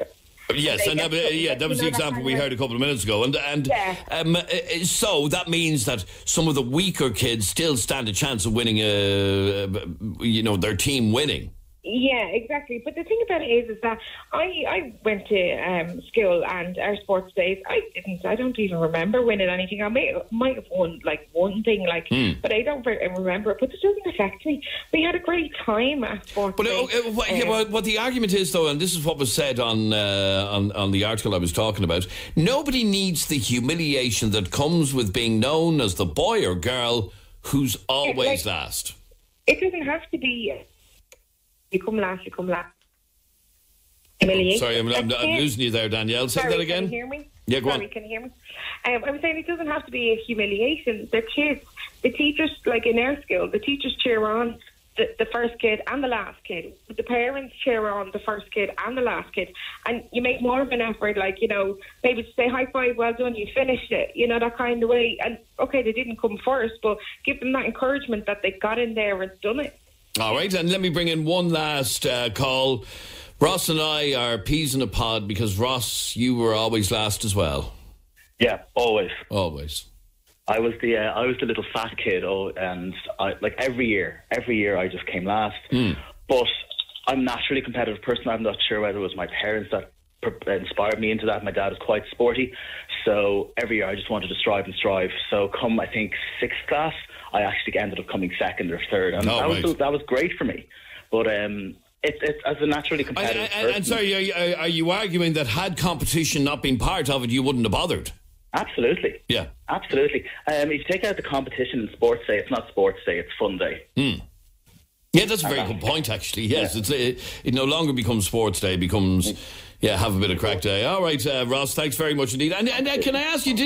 Speaker 3: Yes, and that was the example we heard a couple of minutes ago, and so that means that some of the weaker kids still stand a chance of winning, their team winning.
Speaker 5: Yeah, exactly. But the thing about it is that I went to school, and our sports days, I don't even remember winning anything. I might have won like one thing, but I don't remember it. But it doesn't affect me. We had a great time at sports days.
Speaker 3: What the argument is, though, and this is what was said on the article I was talking about, nobody needs the humiliation that comes with being known as the boy or girl who's always last.
Speaker 5: It doesn't have to be... You come last. Humiliation.
Speaker 3: Sorry, I'm losing you there, Danielle. Say that again.
Speaker 5: Can you hear me?
Speaker 3: Yeah, go on.
Speaker 5: Can you hear me? I'm saying it doesn't have to be a humiliation. The kids, the teachers, like in our school, the teachers cheer on the first kid and the last kid. The parents cheer on the first kid and the last kid. And you make more of an effort, maybe to say high five, well done, you finished it, that kind of way. And okay, they didn't come first, but give them that encouragement that they got in there and done it.
Speaker 3: All right, and let me bring in one last call. Ross and I are peas in a pod because, Ross, you were always last as well.
Speaker 6: Yeah, always.
Speaker 3: Always.
Speaker 6: I was the little fat kid, and every year I just came last. But I'm a naturally competitive person. I'm not sure whether it was my parents that inspired me into that. My dad is quite sporty, so every year I just wanted to strive. So come, I think, 6th class, I actually ended up coming 2nd or 3rd, and that was great for me. But it's as a naturally competitive person.
Speaker 3: And sorry, are you arguing that had competition not been part of it, you wouldn't have bothered?
Speaker 6: Absolutely.
Speaker 3: Yeah.
Speaker 6: Absolutely. If you take out the competition in sports day, it's not sports day, it's fun day.
Speaker 3: Yeah, that's a very good point, actually. Yes, it no longer becomes sports day, it becomes, have a bit of crack day. All right, Ross, thanks very much indeed. And can I ask you,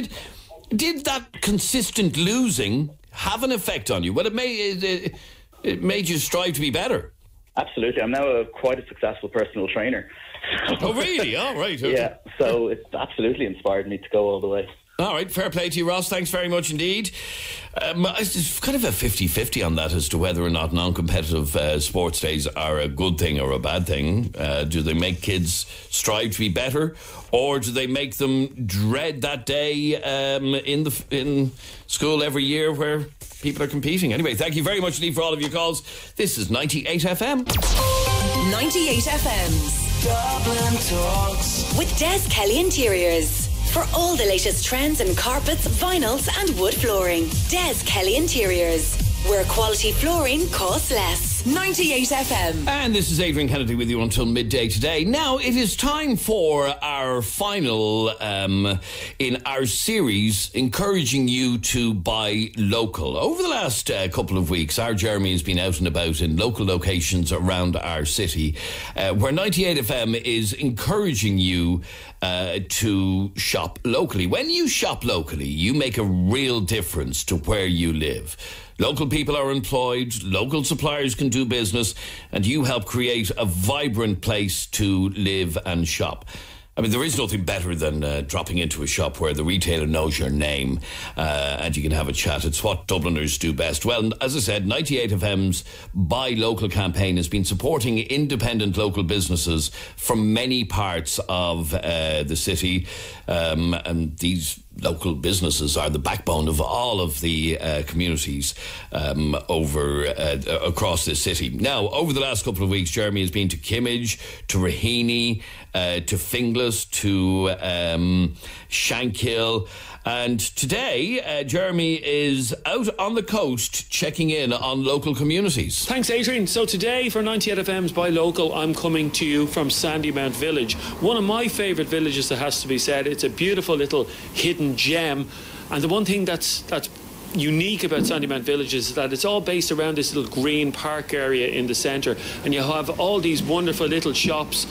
Speaker 3: did that consistent losing have an effect on you? Well, it made you strive to be better.
Speaker 6: Absolutely. I'm now quite a successful personal trainer.
Speaker 3: Oh, really? All right. Okay.
Speaker 6: Yeah, so it's absolutely inspired me to go all the way.
Speaker 3: All right, fair play to you, Ross. Thanks very much indeed. It's kind of a 50-50 on that as to whether or not non-competitive sports days are a good thing or a bad thing. Do they make kids strive to be better, or do they make them dread that day in school every year where people are competing? Anyway, thank you very much indeed for all of your calls. This is 98FM.
Speaker 1: 98FM's Dublin Talks with Des Kelly Interiors. For all the latest trends in carpets, vinyls and wood flooring. Des Kelly Interiors, where quality flooring costs less.
Speaker 2: 98FM.
Speaker 3: And this is Adrian Kennedy with you until midday today. Now, it is time for our final in our series encouraging you to buy local. Over the last couple of weeks, our Jeremy has been out and about in local locations around our city where 98FM is encouraging you to shop locally. When you shop locally, you make a real difference to where you live. Local people are employed, local suppliers can do business, and you help create a vibrant place to live and shop. I mean, there is nothing better than dropping into a shop where the retailer knows your name and you can have a chat. It's what Dubliners do best. Well, as I said, 98FM's Buy Local campaign has been supporting independent local businesses from many parts of the city. And these local businesses are the backbone of all of the communities across the city. Now, over the last couple of weeks, Jeremy has been to Kimmage, to Raheny, to Finglas, to Shankill. And today, Jeremy is out on the coast checking in on local communities.
Speaker 10: Thanks, Adrian. So today for 98FM's Buy Local, I'm coming to you from Sandymount Village. One of my favourite villages, that has to be said. It's a beautiful little hidden gem. And the one thing that's unique about Sandymount Village is that it's all based around this little green park area in the centre. And you have all these wonderful little shops.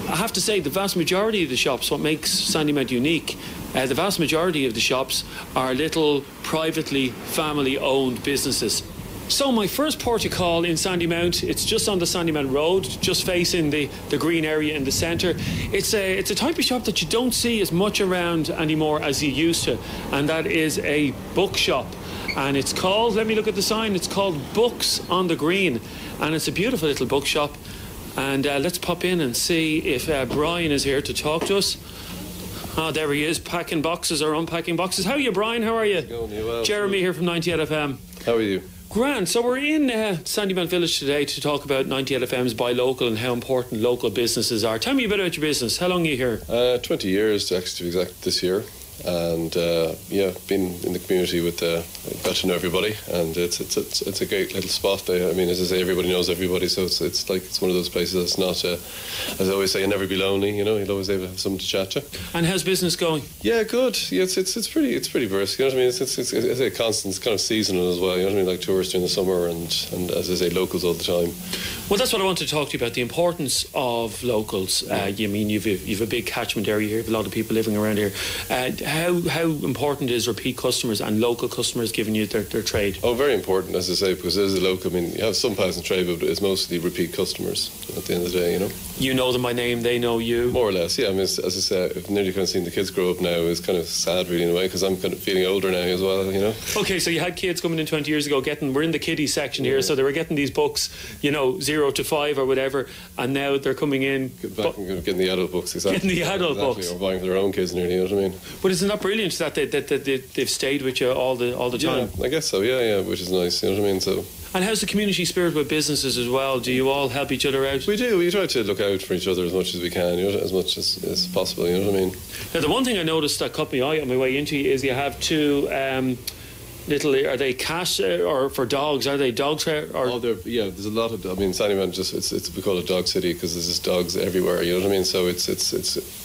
Speaker 10: I have to say, the vast majority of the shops, what makes Sandymount unique, the vast majority of the shops are little privately family-owned businesses. So my first port of call in Sandymount, it's just on the Sandymount Road, just facing the green area in the centre. It's a type of shop that you don't see as much around anymore as you used to, and that is a bookshop. And it's called, let me look at the sign, it's called Books on the Green, and it's a beautiful little bookshop. And let's pop in and see if Brian is here to talk to us. Oh, there he is, packing boxes or unpacking boxes. How are you, Brian? How are you?
Speaker 8: Going well.
Speaker 10: Jeremy here from 98FM.
Speaker 8: How are you?
Speaker 10: Grand. So we're in Sandymount Village today to talk about 98FM's Buy Local and how important local businesses are. Tell me a bit about your business. How long are you here?
Speaker 8: 20 years, actually, to be exact, this year. And been in the community with got to know everybody, and it's a great little spot. I mean, as I say, everybody knows everybody, so it's like it's one of those places that's not, as I always say, you'll never be lonely. You know, you'll always have someone to chat to.
Speaker 10: And how's business going?
Speaker 8: Yeah, good. Yeah, it's pretty brisk. You know what I mean? It's a constant, it's kind of seasonal as well. You know what I mean? Like tourists during the summer, and as I say, locals all the time.
Speaker 10: Well, that's what I want to talk to you about, the importance of locals. You mean you've a big catchment area here, you have a lot of people living around here. How important is repeat customers and local customers giving you their trade?
Speaker 8: Oh, very important, as I say, because as a local, I mean, you have some passing trade, but it's mostly repeat customers at the end of the day, you know.
Speaker 10: You know them by name, they know you?
Speaker 8: More or less, yeah. I mean, as I say, I've nearly kind of seen the kids grow up now. It's kind of sad, really, in a way, because I'm kind of feeling older now as well, you know.
Speaker 10: Okay, so you had kids coming in 20 years ago we're in the kiddies section here, so they were getting these books, 0 to 5 or whatever, and now they're coming in...
Speaker 8: Getting the adult books, exactly.
Speaker 10: Getting the adult books.
Speaker 8: Or buying for their own kids nearly, you know what I mean?
Speaker 10: But isn't that brilliant that they've stayed with you all the time?
Speaker 8: Yeah, I guess so, yeah, which is nice, you know what I mean, so...
Speaker 10: And how's the community spirit with businesses as well? Do you all help each other out?
Speaker 8: We do. We try to look out for each other as much as we can, as much as possible, you know what I mean?
Speaker 10: Now, the one thing I noticed that caught my eye on my way into you is you have two are they cat or for dogs? Are they dog
Speaker 8: there's a lot of, I mean, Sandymount we call it dog city because there's just dogs everywhere, you know what I mean? So it's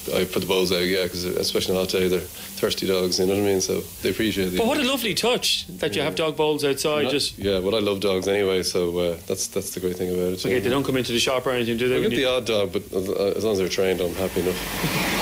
Speaker 8: I put the balls out, because especially on a hot day, they're thirsty dogs, you know what I mean? So they appreciate it.
Speaker 10: But what a lovely touch that you have dog bowls outside.
Speaker 8: Well, I love dogs anyway, so that's the great thing about it.
Speaker 10: Okay, they don't come into the shop or anything, do they?
Speaker 8: I get the odd dog, but as long as they're trained, I'm happy enough.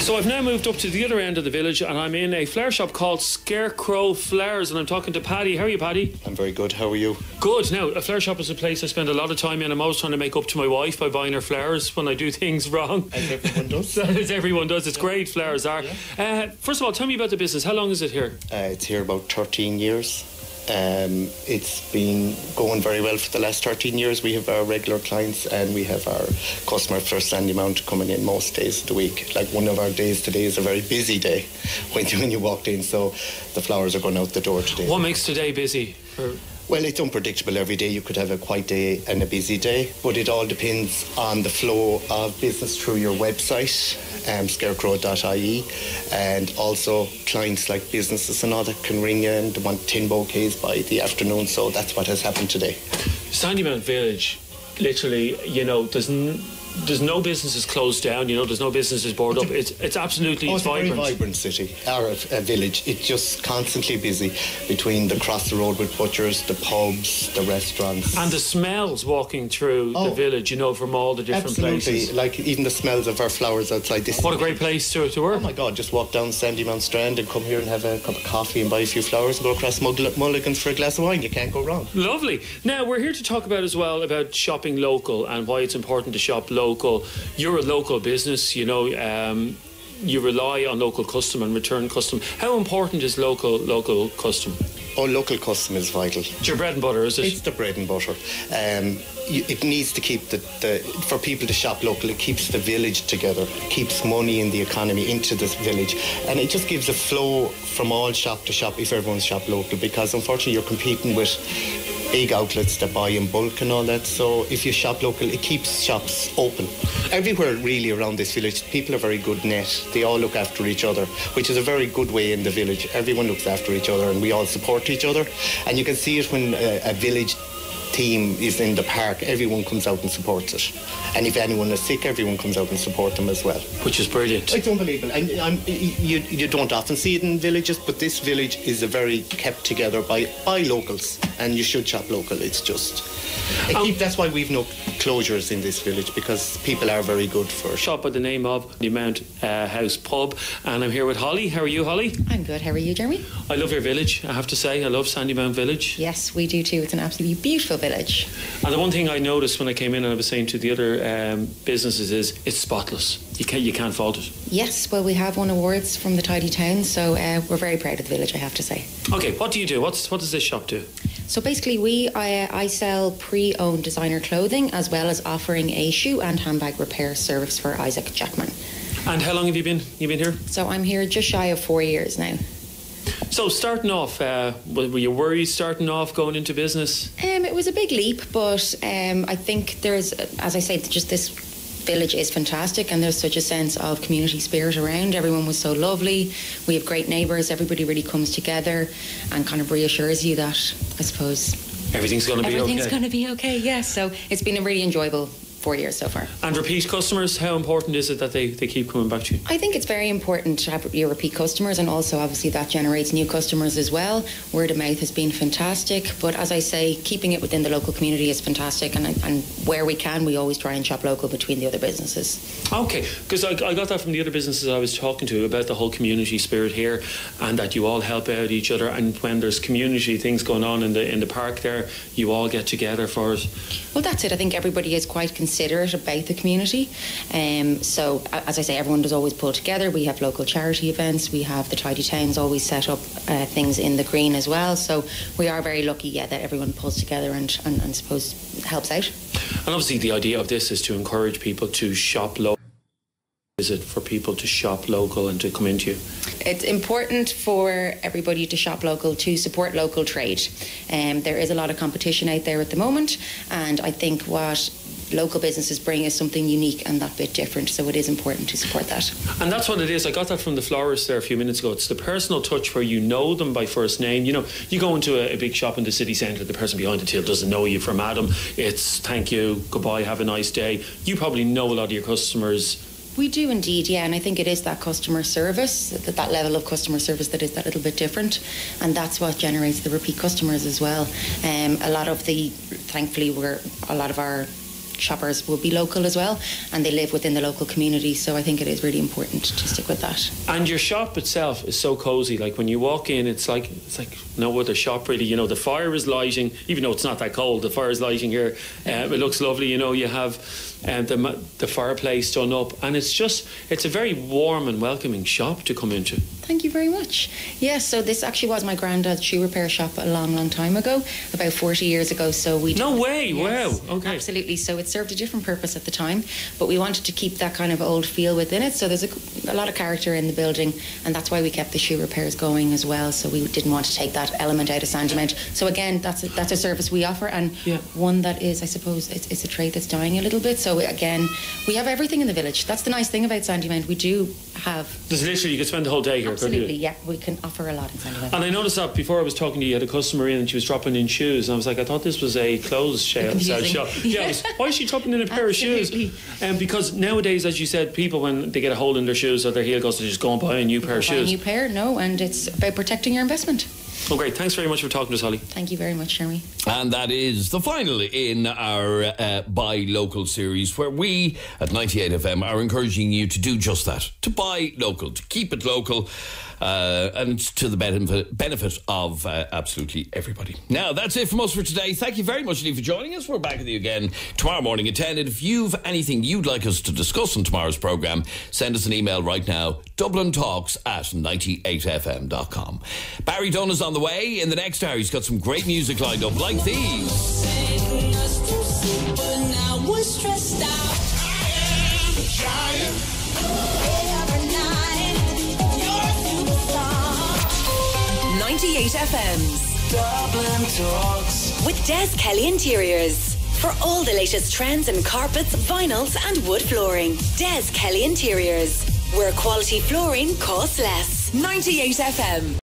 Speaker 10: So I've now moved up to the other end of the village, and I'm in a flower shop called Scarecrow Flowers, and I'm talking to Paddy. How are you, Paddy?
Speaker 9: I'm very good. How are you?
Speaker 10: Good. Now, a flower shop is a place I spend a lot of time in. I'm always trying to make up to my wife by buying her flowers when I do things wrong.
Speaker 9: As everyone does.
Speaker 10: As everyone does. It's great, flowers are. Yeah. First of all, tell me about the business. How long is it here?
Speaker 9: It's here about 13 years. It's been going very well for the last 13 years. We have our regular clients and we have our customers for Sandymount coming in most days of the week. Like one of our days today is a very busy day when you walked in, so the flowers are going out the door today.
Speaker 10: What makes today busy?
Speaker 9: Well, it's unpredictable every day. You could have a quiet day and a busy day, but it all depends on the flow of business through your website, scarecrow.ie, and also clients like businesses and all that can ring you and they want 10 bouquets by the afternoon, so that's what has happened today.
Speaker 10: Sandymount Village, literally, there's no businesses closed down, there's no businesses boarded up. It's absolutely
Speaker 9: it's
Speaker 10: vibrant.
Speaker 9: a very vibrant city, or a village. It's just constantly busy between the cross the road with butchers, the pubs, the restaurants.
Speaker 10: And the smells walking through the village, from all the different places.
Speaker 9: Like even the smells of our flowers outside this.
Speaker 10: What a great place to work.
Speaker 9: Oh my God, just walk down Sandymount Strand and come here and have a cup of coffee and buy a few flowers and go across Mulligan's for a glass of wine. You can't go wrong.
Speaker 10: Lovely. Now, we're here to talk about shopping local and why it's important to shop local. You're a local business, you rely on local custom and return custom. How important is local custom?
Speaker 9: Oh, local custom is vital.
Speaker 10: It's your bread and butter, is it?
Speaker 9: It's the bread and butter. It needs to keep for people to shop local. It keeps the village together, keeps money in the economy into this village, and it just gives a flow from all shop to shop if everyone's shop local, because unfortunately you're competing with big outlets that buy in bulk and all that. So if you shop local, it keeps shops open. Everywhere really around this village, people are very good net. They all look after each other, which is a very good way in the village. Everyone looks after each other and we all support each other. And you can see it when a village team is in the park, everyone comes out and supports it. And if anyone is sick, everyone comes out and support them as well.
Speaker 10: Which is brilliant.
Speaker 9: It's unbelievable. And you don't often see it in villages, but this village is a very kept together by locals, and you should shop local. It's just that's why we've no closures in this village, because people are very good for
Speaker 10: shop by the name of the Mount House Pub, and I'm here with Holly. How are you, Holly?
Speaker 11: I'm good. How are you, Jeremy?
Speaker 10: I love your village, I have to say. I love Sandymount Village.
Speaker 11: Yes, we do too. It's an absolutely beautiful village.
Speaker 10: And the one thing I noticed when I came in, and I was saying to the other businesses, is it's spotless. You can't fault it.
Speaker 11: Yes, well, we have won awards from the Tidy Town, so we're very proud of the village, I have to say.
Speaker 10: Okay, what do you do? What does this shop do?
Speaker 11: So basically, I sell pre-owned designer clothing, as well as offering a shoe and handbag repair service for Isaac Jackman.
Speaker 10: And how long have you been here?
Speaker 11: So I'm here just shy of 4 years now.
Speaker 10: So starting off, were you worried starting off going into business?
Speaker 11: It was a big leap, but I think there's, as I say, just this village is fantastic, and there's such a sense of community spirit around. Everyone was so lovely. We have great neighbours. Everybody really comes together and kind of reassures you that, I suppose,
Speaker 10: everything's going to be okay.
Speaker 11: Everything's going to be okay, yes. So it's been a really enjoyable 4 years so far.
Speaker 10: And repeat customers, how important is it that they keep coming back to you?
Speaker 11: I think it's very important to have your repeat customers, and also obviously that generates new customers as well. Word of mouth has been fantastic, but as I say, keeping it within the local community is fantastic, and where we can, we always try and shop local between the other businesses.
Speaker 10: Okay, because I got that from the other businesses I was talking to about the whole community spirit here, and that you all help out each other, and when there's community things going on in the park there, you all get together for it.
Speaker 11: Well, that's it. I think everybody is quite considerate about the community. So, as I say, everyone does always pull together. We have local charity events. We have the Tidy Towns always set up things in the green as well. So we are very lucky, that everyone pulls together and suppose helps out.
Speaker 10: And obviously the idea of this is to encourage people to shop local. Is it for people to shop local and to come into you?
Speaker 11: It's important for everybody to shop local, to support local trade. There is a lot of competition out there at the moment, and I think what local businesses bring is something unique and that bit different, so it is important to support that.
Speaker 10: And that's what it is. I got that from the florist there a few minutes ago. It's the personal touch where you know them by first name. You go into a big shop in the city centre, the person behind the till doesn't know you from Adam. It's thank you, goodbye, have a nice day. You probably know a lot of your customers.
Speaker 11: We do indeed, and I think it is that customer service, that level of customer service that is that little bit different, and that's what generates the repeat customers as well. Thankfully, a lot of our shoppers will be local as well, and they live within the local community, so I think it is really important to stick with that.
Speaker 10: And your shop itself is so cosy. Like when you walk in, it's like no other shop really. The fire is lighting, even though it's not that cold, the fire is lighting here. It looks lovely. You have the fireplace done up, and it's a very warm and welcoming shop to come into.
Speaker 11: Thank you very much. Yes, so this actually was my granddad's shoe repair shop a long, long time ago, about 40 years ago. So we.
Speaker 10: No way!
Speaker 11: Yes,
Speaker 10: wow. Okay.
Speaker 11: Absolutely. So it served a different purpose at the time, but we wanted to keep that kind of old feel within it. So there's a lot of character in the building, and that's why we kept the shoe repairs going as well. So we didn't want to take that element out of Sandymount. So again, that's a service we offer, and one that is, I suppose, it's a trade that's dying a little bit. So again, we have everything in the village. That's the nice thing about Sandymount. We do have...
Speaker 10: There's literally, you could spend the whole day here.
Speaker 11: Absolutely, yeah. We can offer a lot in Sandymount.
Speaker 10: And I noticed that before I was talking to you, you had a customer in and she was dropping in shoes, and I was like, I thought this was a clothes sale shop. Yeah, why is she dropping in a pair of shoes? Because nowadays, as you said, people, when they get a hole in their shoes or their heel goes, they just go and buy a new pair of shoes.
Speaker 11: Buy a new pair, no, and it's about protecting your investment.
Speaker 10: Oh, great. Thanks very much for talking to us, Holly.
Speaker 11: Thank you very much, Jeremy.
Speaker 3: And that is the final in our Buy Local series, where we at 98FM are encouraging you to do just that, to buy local, to keep it local, and to the benefit of absolutely everybody. Now, that's it from us for today. Thank you very much, Lee, for joining us. We're back with you again tomorrow morning at 10. And if you've anything you'd like us to discuss on tomorrow's programme, send us an email right now, dublintalks@98fm.com. Barry Dunn is on the way. In the next hour, he's got some great music lined up like these.
Speaker 1: 98FM's
Speaker 2: Dublin Talks
Speaker 1: with Des Kelly Interiors. For all the latest trends in carpets, vinyls and wood flooring. Des Kelly Interiors, where quality flooring costs less. 98FM.